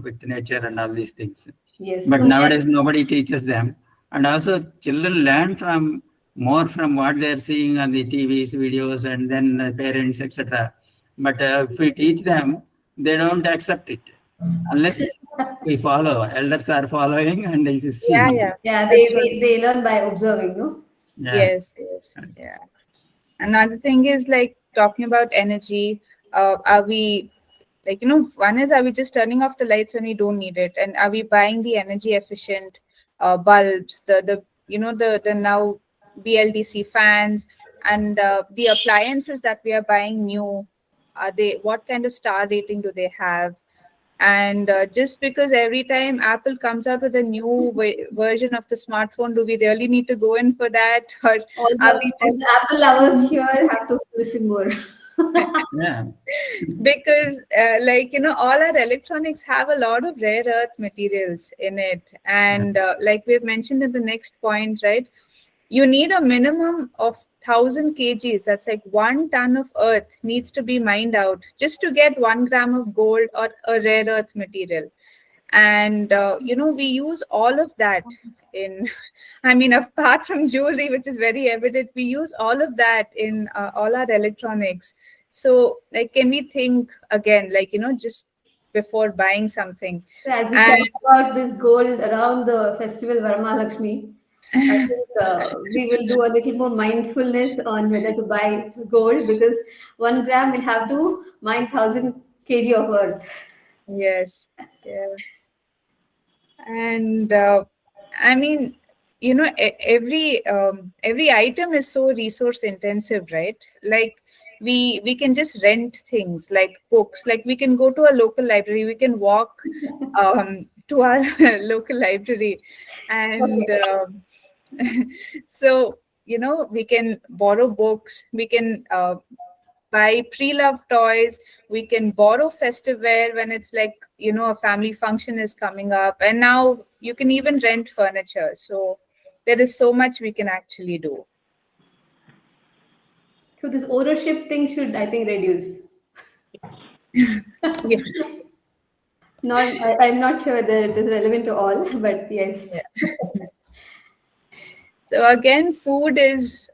with nature and all these things. Yes. But So nowadays nobody teaches them, and also children learn from more from what they are seeing on the TVs, videos, and then parents, etc. But if we teach them, they don't accept it unless we follow. Elders are following, and it is Yeah, seen. yeah. yeah, That's what- they learn by observing, no? Yeah. Yes, yes, yeah. Another thing is like talking about energy. Are we like, one is, are we just turning off the lights when we don't need it? And are we buying the energy efficient bulbs, the now BLDC fans, and the appliances that we are buying new? What kind of star rating do they have? And just because every time Apple comes out with a new version of the smartphone, do we really need to go in for that? Or All are the, we all just, the Apple lovers here have to listen more. Yeah. because all our electronics have a lot of rare earth materials in it, and like we've mentioned in the next point, right, you need a minimum of 1,000 kgs, that's like 1 ton of earth needs to be mined out just to get 1 gram of gold or a rare earth material. And we use all of that in I mean, apart from jewelry, which is very evident, we use all of that in all our electronics. So like, can we think again, like, just before buying something? So as we And talk about this gold around the festival Varamahalakshmi, I think we will do a little more mindfulness on whether to buy gold, because 1 gram will have to mine 1,000 kg of earth. yes, yeah. And I mean, every item is so resource intensive, right? Like we can just rent things like books. Like we can go to a local library, we can walk to our local library, and so we can borrow books, we can buy pre-loved toys, we can borrow festive wear when it's like a family function is coming up, and now you can even rent furniture. So there is so much we can actually do. So this ownership thing should, I think, reduce. Yes. I'm not sure whether it is relevant to all, but yes. So again, food is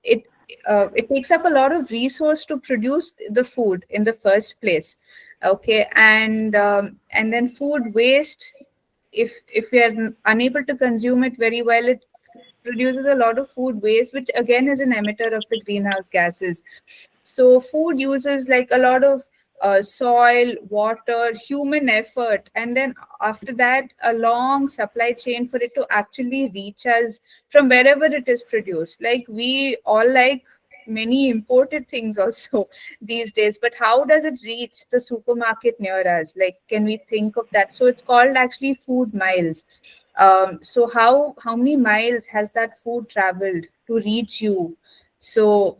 it takes up a lot of resource to produce the food in the first place. Okay, and then food waste, if we are unable to consume it very well, it produces a lot of food waste, which again is an emitter of the greenhouse gases. So food uses like a lot of soil, water, human effort, and then after that, a long supply chain for it to actually reach us from wherever it is produced. Like we all like many imported things also these days, but how does it reach the supermarket near us? Like, can we think of that? So it's called actually food miles. So how many miles has that food traveled to reach you? So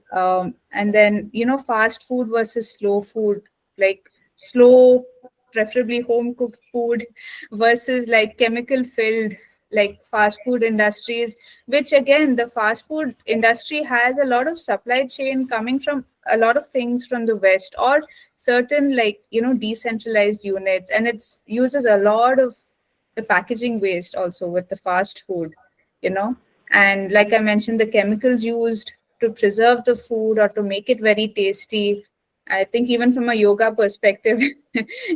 and then fast food versus slow food, like slow, preferably home cooked food versus like chemical filled, like fast food industries, which again the fast food industry has a lot of supply chain coming from a lot of things from the west or certain like decentralized units, and it's uses a lot of the packaging waste also with the fast food, you know and like I mentioned, the chemicals used to preserve the food or to make it very tasty. I think even from a yoga perspective,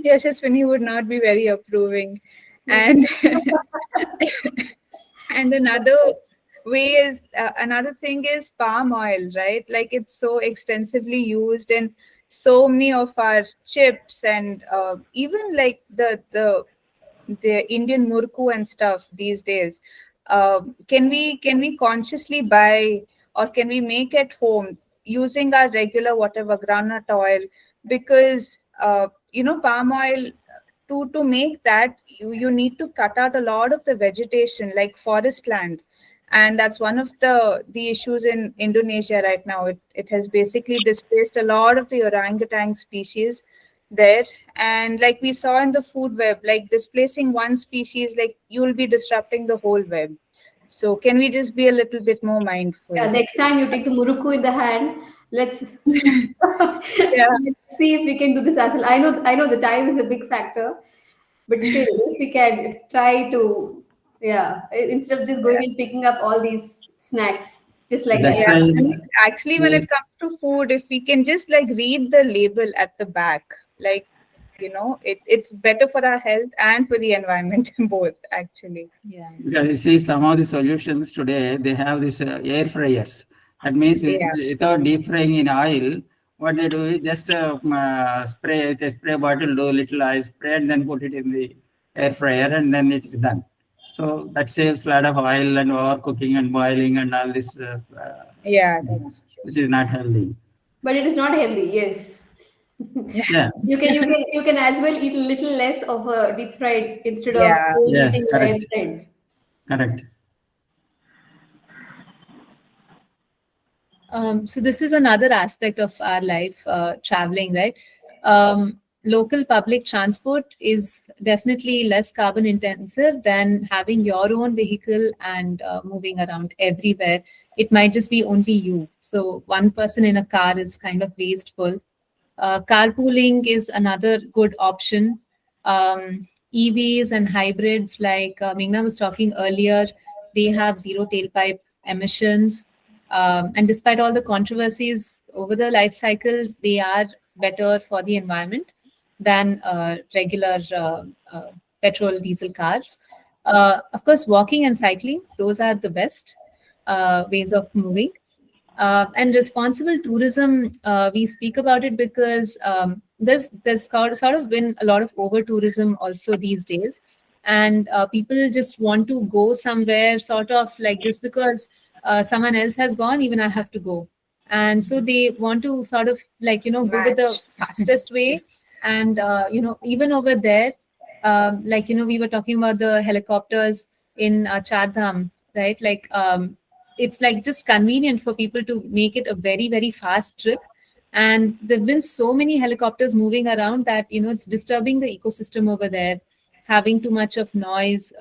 Yashaswini would not be very approving. Yes. And and another thing is palm oil, right? Like it's so extensively used in so many of our chips, and even like the Indian murku and stuff these days. Can we consciously buy, or can we make at home using our regular whatever groundnut oil? Because palm oil, to make that, you need to cut out a lot of the vegetation like forest land, and that's one of the issues in Indonesia right now. It has basically displaced a lot of the orangutan species there, and like we saw in the food web, like displacing one species, like you'll be disrupting the whole web. So can we just be a little bit more mindful? Yeah, next time you take the muruku in the hand, let's Yeah. let's see if we can do this as well. I know the time is a big factor, but still, if we can try to, yeah, instead of just going and picking up all these snacks just like That's that. Yeah, why, I mean, actually, when it comes to food, if we can just like read the label at the back, like it's better for our health and for the environment both, actually. Yeah. because you see some of the solutions today, they have this air fryers. That means Yeah, without deep frying in oil, what they do is just spray with a spray bottle, do a little oil spray, and then put it in the air fryer, and then it is done. So that saves a lot of oil and overcooking and boiling and all this, yeah, that's true. which is not healthy. But it is not healthy, yes. Yeah. You can as well eat a little less of a deep fried instead of Yeah, Yes. eating air Correct. fried. Correct. So this is another aspect of our life, traveling, right? Local public transport is definitely less carbon intensive than having your own vehicle and moving around everywhere. It might just be only you. So one person in a car is kind of wasteful. Carpooling is another good option. EVs and hybrids, like Meghna was talking earlier, they have zero tailpipe emissions. And despite all the controversies over the life cycle, they are better for the environment than regular petrol diesel cars. Of course, walking and cycling, those are the best ways of moving. And responsible tourism, we speak about it because there's sort of been a lot of over tourism also these days, and people just want to go somewhere sort of like just because someone else has gone, even I have to go, and so they want to sort of like go with the match. fastest way, and even over there, like we were talking about the helicopters in Char Dham, right? Like it's like just convenient for people to make it a very very fast trip, and there have been so many helicopters moving around that it's disturbing the ecosystem over there, having too much of noise,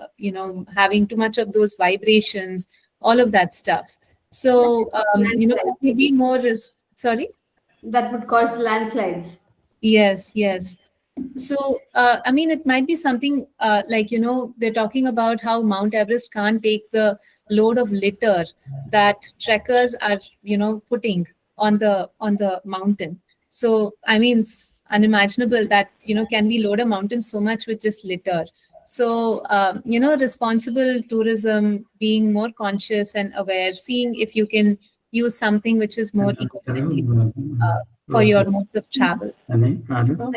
having too much of those vibrations, all of that stuff. So maybe more sorry. That would cause landslides. Yes, yes. So, I mean, it might be something like, they're talking about how Mount Everest can't take the load of litter that trekkers are, putting on the mountain. So, I mean, it's unimaginable that, can we load a mountain so much with just litter? So, responsible tourism, being more conscious and aware, seeing if you can use something which is more eco-friendly. for your modes of travel. I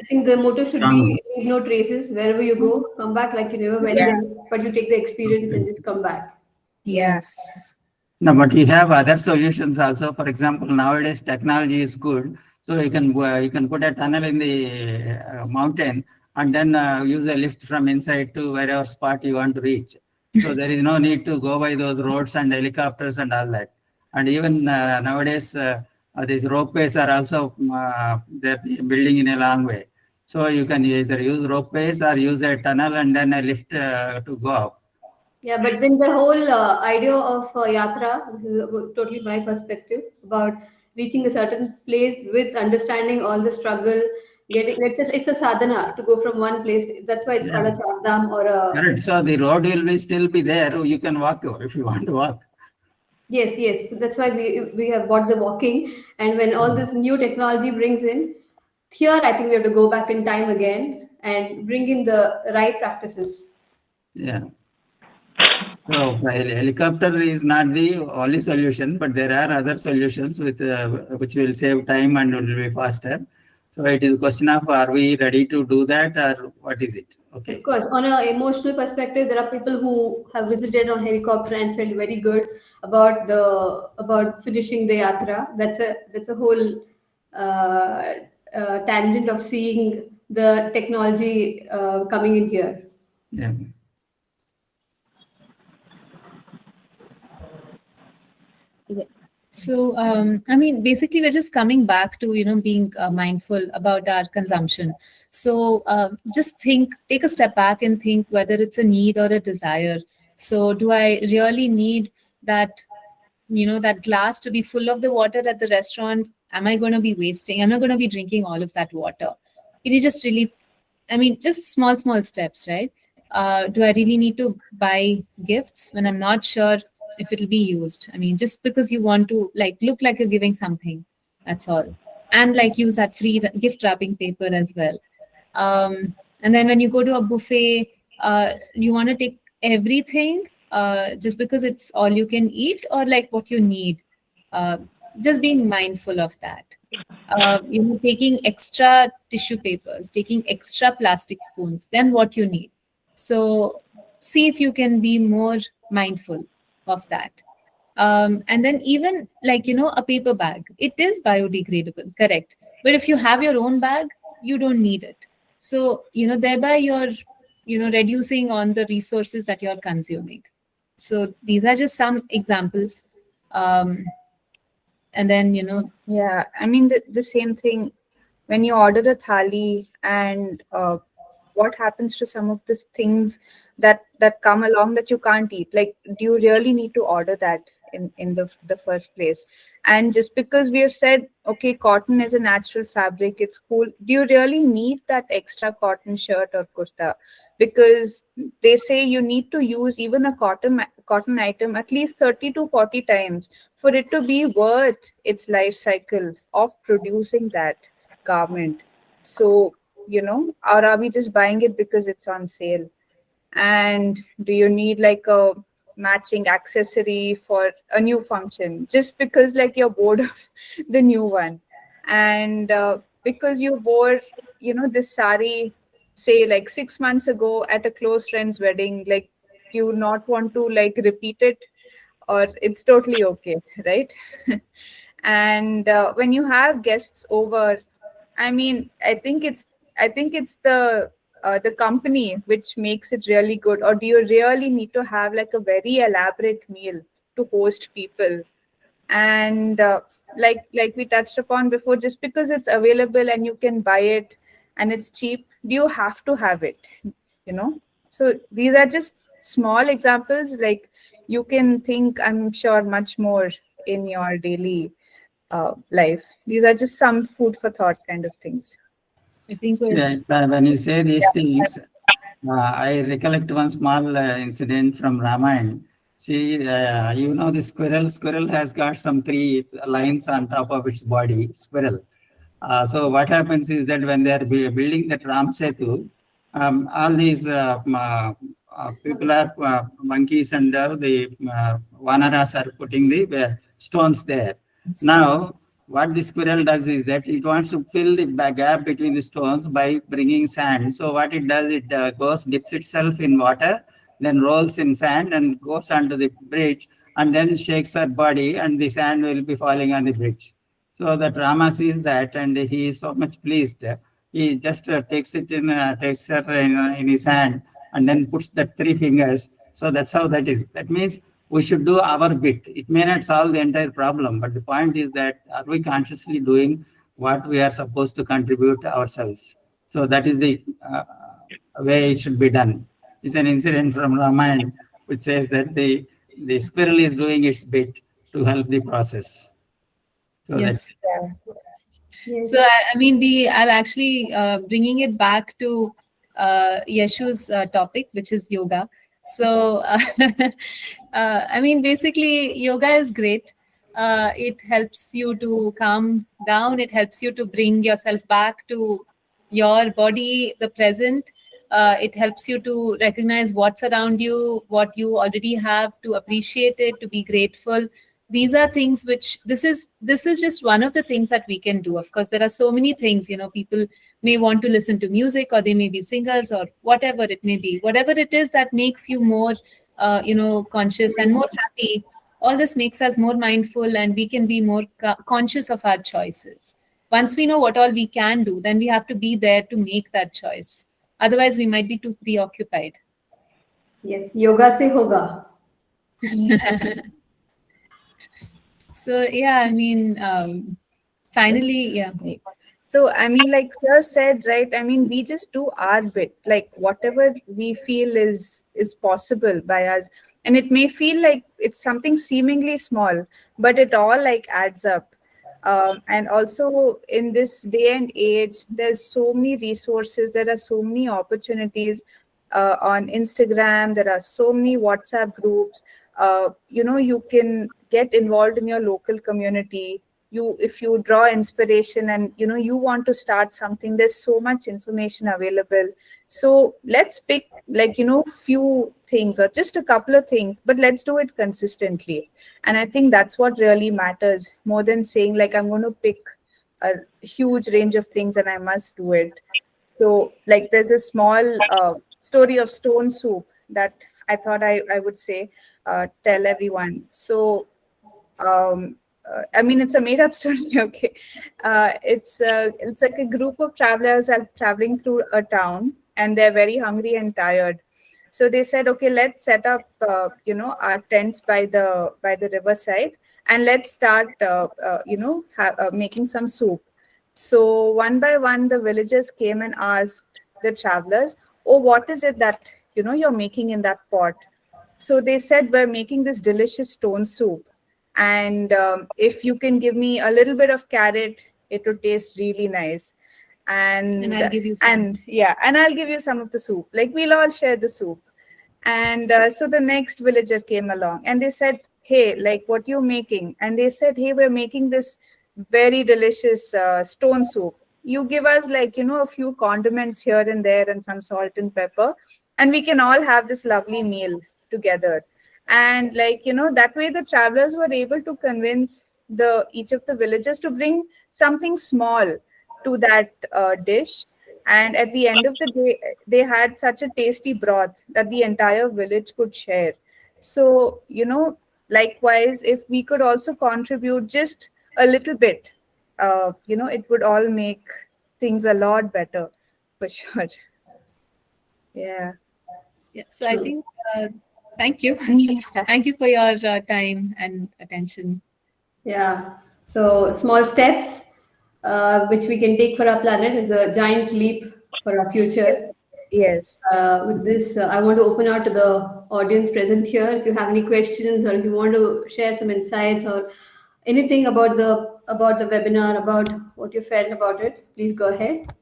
think the motto should be leave no traces. Wherever you go, come back like you never went Yeah. there, but you take the experience and just come back. Yes. No, but you have other solutions also. For example, nowadays technology is good, so you can put a tunnel in the mountain and then use a lift from inside to wherever spot you want to reach. So there is no need to go by those roads and helicopters and all that. And even nowadays, these ropeways are also they're building in a long way. So you can either use ropeways or use a tunnel and then a lift to go up. Yeah, but then the whole idea of yatra, this is totally my perspective about reaching a certain place with understanding all the struggle, getting it's a sadhana to go from one place. That's why it's called a Yeah. chardham or a Correct. So the road will be still be there. You can walk if you want to walk. yes. That's why we have bought the walking, and when all this new technology brings in, here I think we have to go back in time again and bring in the right practices. Yeah. So helicopter is not the only solution, but there are other solutions with which will save time and will be faster. So it is a question of are we ready to do that or what is it? Of Okay. course, on an emotional perspective, there are people who have visited on helicopter and felt very good about finishing the yatra. That's a whole tangent of seeing the technology coming in here. Yeah. So, I mean, basically, we're just coming back to, being mindful about our consumption. So, just take a step back and think whether it's a need or a desire. So, do I really need that, that glass to be full of the water at the restaurant? Am I going to be wasting? Am I going to be drinking all of that water? Can you just really, I mean, just small steps, right? Do I really need to buy gifts when I'm not sure if it'll be used? I mean, just because you want to like look like you're giving something, that's all. And like use that free gift wrapping paper as well. And then when you go to a buffet, you want to take everything just because it's all you can eat or like what you need. Uh, just being mindful of that. Taking extra tissue papers, taking extra plastic spoons than what you need. So see if you can be more mindful of that. And then even like, a paper bag, it is biodegradable, correct. But if you have your own bag, you don't need it. So, thereby you're, reducing on the resources that you're consuming. So these are just some examples. And then, Yeah, I mean the same thing when you order a thali and what happens to some of these things that come along that you can't eat. Like, do you really need to order that in the first place? And just because we have said, okay, cotton is a natural fabric, it's cool, do you really need that extra cotton shirt or kurta? Because they say you need to use even a cotton item at least 30 to 40 times for it to be worth its life cycle of producing that garment. So, or are we just buying it because it's on sale? And do you need like a matching accessory for a new function just because like you're bored of the new one? And because you wore, this sari, say like 6 months ago at a close friend's wedding, like, do you not want to like repeat it, or it's totally okay, right? And when you have guests over, I mean, I think it's the company which makes it really good. Or do you really need to have like a very elaborate meal to host people? And like we touched upon before, just because it's available and you can buy it and it's cheap, do you have to have it? So these are just small examples. Like, you can think, I'm sure, much more in your daily life. These are just some food for thought kind of things. I think When you say these things, I recollect one small incident from Ramayana. See, the squirrel. Squirrel has got some three lines on top of its body. Squirrel. So what happens is that when they are building that Ram Setu, all these people are monkeys and the vanaras are putting the stones there. Now, what the squirrel does is that it wants to fill the gap between the stones by bringing sand. So what it does, it goes, dips itself in water, then rolls in sand and goes onto the bridge and then shakes her body and the sand will be falling on the bridge. So the Rama sees that and he is so much pleased. He just takes it in, takes her in his hand and then puts the three fingers. So that's how that is. That means we should do our bit. It may not solve the entire problem, but the point is that are we consciously doing what we are supposed to contribute ourselves? So that is the way it should be done. It's an incident from Ramayana which says that the squirrel is doing its bit to help the process. So Yes. Yeah. Yes. So I mean, I'm actually bringing it back to Yeshu's topic, which is yoga. So I mean, basically, yoga is great. It helps you to calm down. It helps you to bring yourself back to your body, the present. It helps you to recognize what's around you, what you already have, to appreciate it, to be grateful. These are things which this is just one of the things that we can do. Of course, there are so many things. People may want to listen to music, or they may be singers, or whatever it may be. Whatever it is that makes you more conscious and more happy, all this makes us more mindful, and we can be more conscious of our choices. Once we know what all we can do, then we have to be there to make that choice. Otherwise, we might be too preoccupied. Yes. Yoga se hoga. So yeah, I mean, finally, yeah. So, I mean, like Sir said, right? I mean, we just do our bit, like whatever we feel is possible by us. And it may feel like it's something seemingly small, but it all like adds up. And also in this day and age, there's so many resources, there are so many opportunities on Instagram, there are so many WhatsApp groups. You can get involved in your local community. If you draw inspiration and you want to start something, there's so much information available. So let's pick few things or just a couple of things, but let's do it consistently. And I think that's what really matters, more than saying like I'm going to pick a huge range of things and I must do it. So like there's a small story of stone soup that I thought I would say tell everyone. So I mean, it's a made-up story. Okay, it's like a group of travelers are traveling through a town, and they're very hungry and tired. So they said, okay, let's set up our tents by the riverside, and let's start making some soup. So one by one, the villagers came and asked the travelers, "Oh, what is it that you're making in that pot?" So they said, "We're making this delicious stone soup. And if you can give me a little bit of carrot, it would taste really nice. And I'll give you some. and I'll give you some of the soup. Like we'll all share the soup." And so the next villager came along and they said, "Hey, like what you making?" And they said, "Hey, we're making this very delicious stone soup. You give us a few condiments here and there and some salt and pepper, and we can all have this lovely meal together." And that way the travelers were able to convince each of the villagers to bring something small to that dish. And at the end of the day, they had such a tasty broth that the entire village could share. So likewise, if we could also contribute just a little bit, it would all make things a lot better, for sure. Yeah. So I think thank you. Thank you for your time and attention. Yeah. So small steps which we can take for our planet is a giant leap for our future. Yes. With this, I want to open out to the audience present here. If you have any questions or if you want to share some insights or anything about the webinar, about what you felt about it, please go ahead.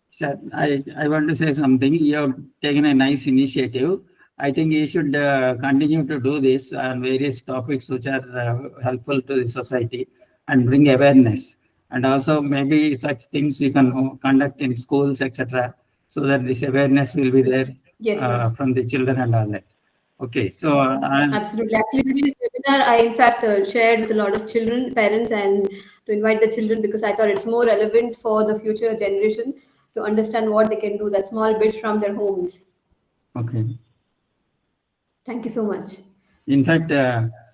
Sir, I want to say something. You have taken a nice initiative. I think you should continue to do this on various topics which are helpful to the society and bring awareness. And also maybe such things you can conduct in schools, etc., so that this awareness will be there Yes, sir. from the children and all that. Okay, so Absolutely. Actually, during this webinar, I in fact shared with a lot of children, parents, and to invite the children because I thought it's more relevant for the future generation to understand what they can do, that small bit from their homes. okay. Thank you so much. In fact,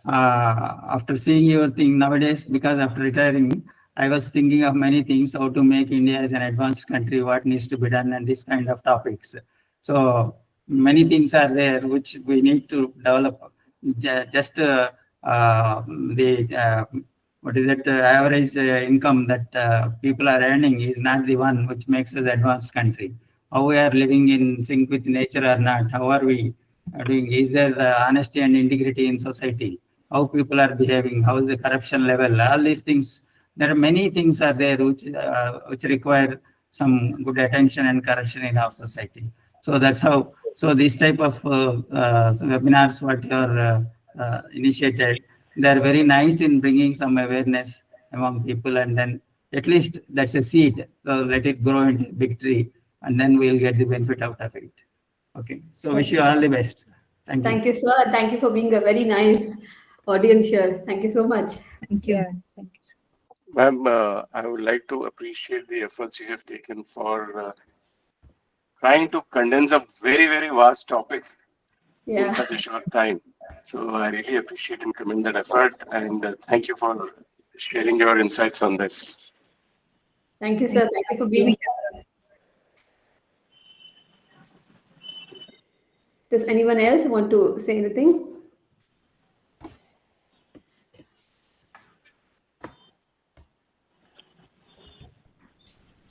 after seeing your thing nowadays, because after retiring, I was thinking of many things, how to make India as an advanced country, what needs to be done, and this kind of topics. So many things are there which we need to develop. Just the what is it? Average income that people are earning is not the one which makes us advanced country. How we are living in sync with nature or not? How are we doing? Is there honesty and integrity in society? How people are behaving? How is the corruption level? All these things. There are many things are there which require some good attention and correction in our society. So that's how. So this type of webinars, what you're initiated, they are very nice in bringing some awareness among people, and then at least that's a seed. So let it grow into a big tree, and then we'll get the benefit out of it. Okay. So wish you all the best. Thank you. Thank you, sir. And thank you for being a very nice audience here. Thank you so much. Thank you. Yeah, thank you. Ma'am, I would like to appreciate the efforts you have taken for trying to condense a very, very vast topic in Yeah. such a short time. So I really appreciate and commend that effort, and thank you for sharing your insights on this. Thank you, Thank sir. Thank you for being you. here. Does anyone else want to say anything?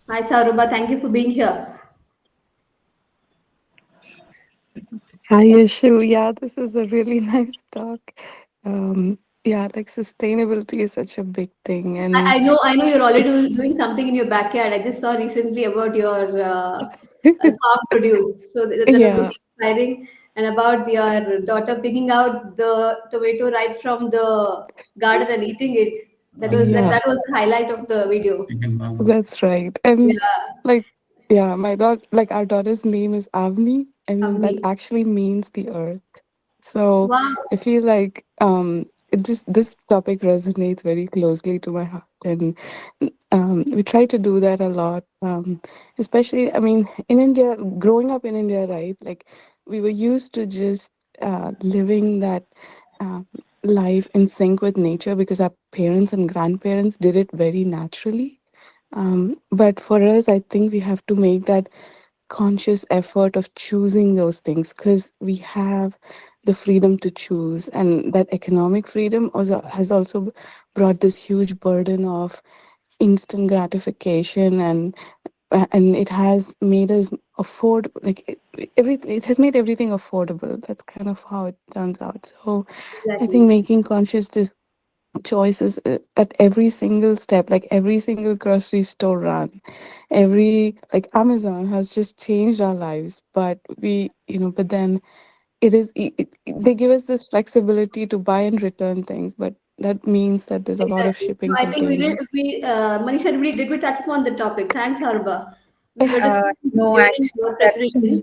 Hi, Saruba. Thank you for being here. Hi, Yashu. Yeah, this is a really nice talk. Yeah, like sustainability is such a big thing, and I know you're already it's doing something in your backyard. I just saw recently about your farm produce. So that was yeah, really inspiring. And about your daughter picking out the tomato right from the garden and eating it. yeah, That was the highlight of the video. that's right. And Yeah, like, yeah, my daughter, like our daughter's name is Avni, and that Avni. actually means the earth. So Wow, I feel like it just this topic resonates very closely to my heart, and we try to do that a lot. Especially, I mean, in India, growing up in India, right? Like we were used to just living that um, life in sync with nature because our parents and grandparents did it very naturally. But for us, I think we have to make that conscious effort of choosing those things because we have the freedom to choose, and that economic freedom also has also brought this huge burden of instant gratification, and it has made us afford like it has made everything affordable. That's kind of how it turns out. So I think exactly. making conscious choices at every single step, like every single grocery store run, every like Amazon has just changed our lives. But but then they give us this flexibility to buy and return things, but that means that there's a lot of Exactly. No, shipping I think containers. Manisha, did we touch upon the topic? Thanks, Harba. We were discussing No, during actually, your that preparation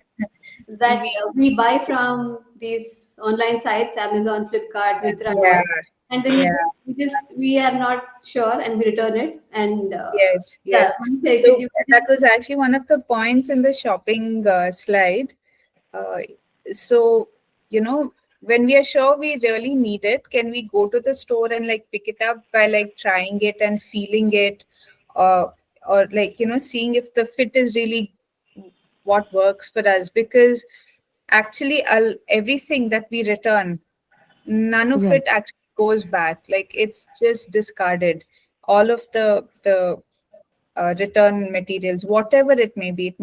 that we, we buy from these online sites, Amazon, Flipkart, Myntra, and yeah, all, and then yeah, we are not sure and we return it. And yes, yeah, yes. Manisha, So you can that just was actually one of the points in the shopping slide. Uh, so, when we are sure we really need it, can we go to the store and like pick it up by like trying it and feeling it, or like seeing if the fit is really what works for us? Because actually, everything that we return, none of Yeah. it actually goes back. Like it's just discarded. All of the return materials, whatever it may be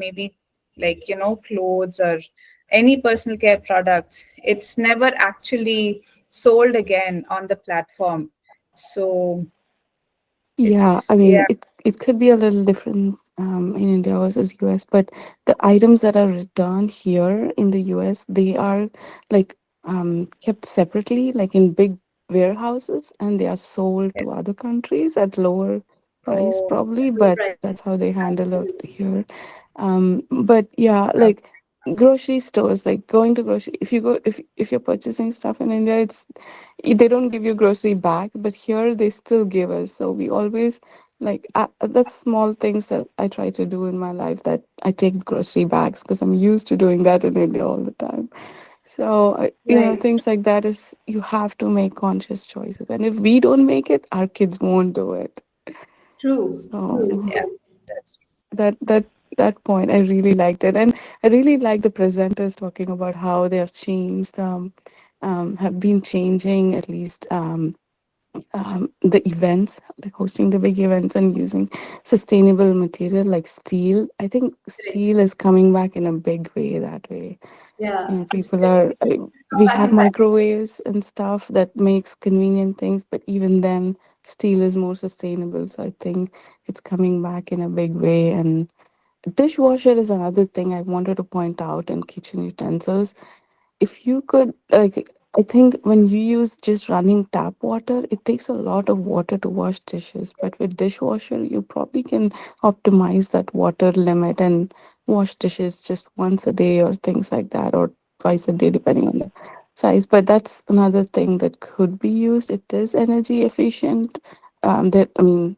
like, clothes or any personal care products. It's never actually sold again on the platform. So Yeah, it's, I mean, yeah, it could be a little different in India versus US, but the items that are returned here in the US, they are like kept separately, like in big warehouses, and they are sold to other countries at lower price, oh, probably, low but price. that's how they handle it here. But yeah, like grocery stores, like going to grocery, if you're purchasing stuff in India, they don't give you grocery bags, but here they still give us. So we always like that's small things that I try to do in my life, that I take grocery bags because I'm used to doing that in India all the time. So Right. things like that is, you have to make conscious choices, and if we don't make it, our kids won't do it. True. So Yeah, Yes. that's that point I really liked it, and I really like the presenters talking about how they have changed, have been changing at least the events, like hosting the big events and using sustainable material like steel. I think Correct. steel is coming back in a big way that way. Yeah. It's People are come we back have in fashion. microwaves and stuff that makes convenient things, but even then steel is more sustainable, so I think it's coming back in a big way. And dishwasher is another thing I wanted to point out in kitchen utensils. If you could, like, I think when you use just running tap water, it takes a lot of water to wash dishes. But with dishwasher, you probably can optimize that water limit and wash dishes just once a day or things like that, or twice a day, depending on the size. But that's another thing that could be used. It is energy efficient. That I mean,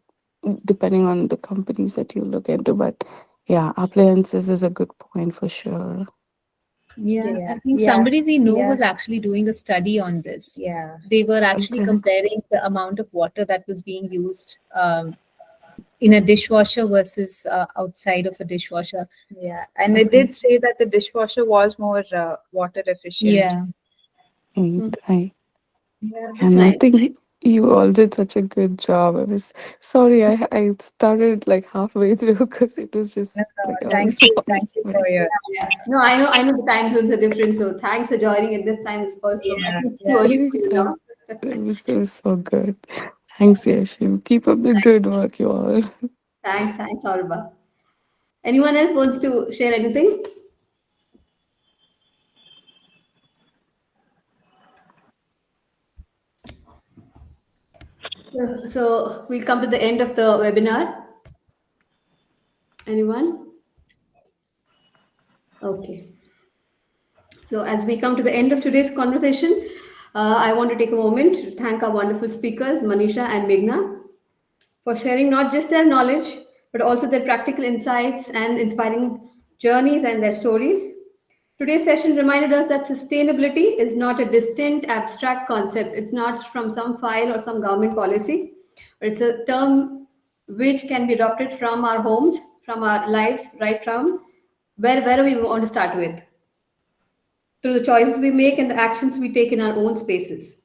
depending on the companies that you look into, but yeah, appliances is a good point for sure. Yeah, yeah, I think yeah, somebody we know yeah, was actually doing a study on this. yeah, They were actually Okay. comparing the amount of water that was being used in a dishwasher versus outside of a dishwasher. yeah. And it Okay. did say that the dishwasher was more water efficient. Yeah. Right, Mhm. right. Yeah. That's And I nice. think you all did such a good job. I was sorry, I started like halfway through because it was just No, no, like I was thank you. on Thank you my for your. Yeah. No, I know the time zones are different, so thanks for joining at this time. It's also, I Yeah, think it's too yeah. early for you I, now. it was so good. Thanks, Yashim. Keep up the good work, you all. Thanks, Aurba. Anyone else wants to share anything? So we'll come to the end of the webinar. Anyone? Okay. So as we come to the end of today's conversation, I want to take a moment to thank our wonderful speakers, Manisha and Meghna, for sharing not just their knowledge, but also their practical insights and inspiring journeys and their stories. Today's session reminded us that sustainability is not a distant, abstract concept. It's not from some file or some government policy, but it's a term which can be adopted from our homes, from our lives, right from wherever we want to start with, through the choices we make and the actions we take in our own spaces.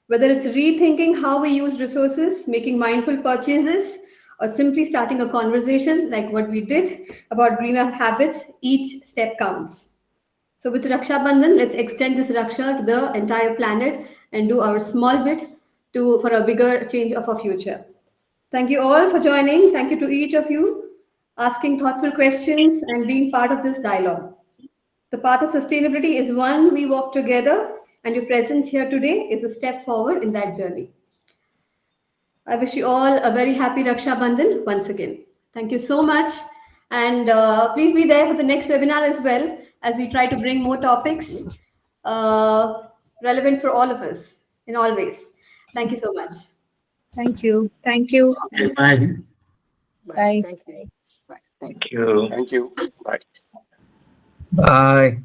Whether it's rethinking how we use resources, making mindful purchases, or simply starting a conversation like what we did about greener habits, each step counts. So, with Raksha Bandhan, let's extend this Raksha to the entire planet and do our small bit for a bigger change of our future. Thank you all for joining. Thank you to each of you asking thoughtful questions and being part of this dialogue. The path of sustainability is one we walk together, and your presence here today is a step forward in that journey. I wish you all a very happy Raksha Bandhan once again. Thank you so much. And please be there for the next webinar as well, as we try to bring more topics relevant for all of us in all ways. Thank you so much. Thank you. Thank you. Okay, bye. Bye. Thank you. Thank you. Bye. Bye.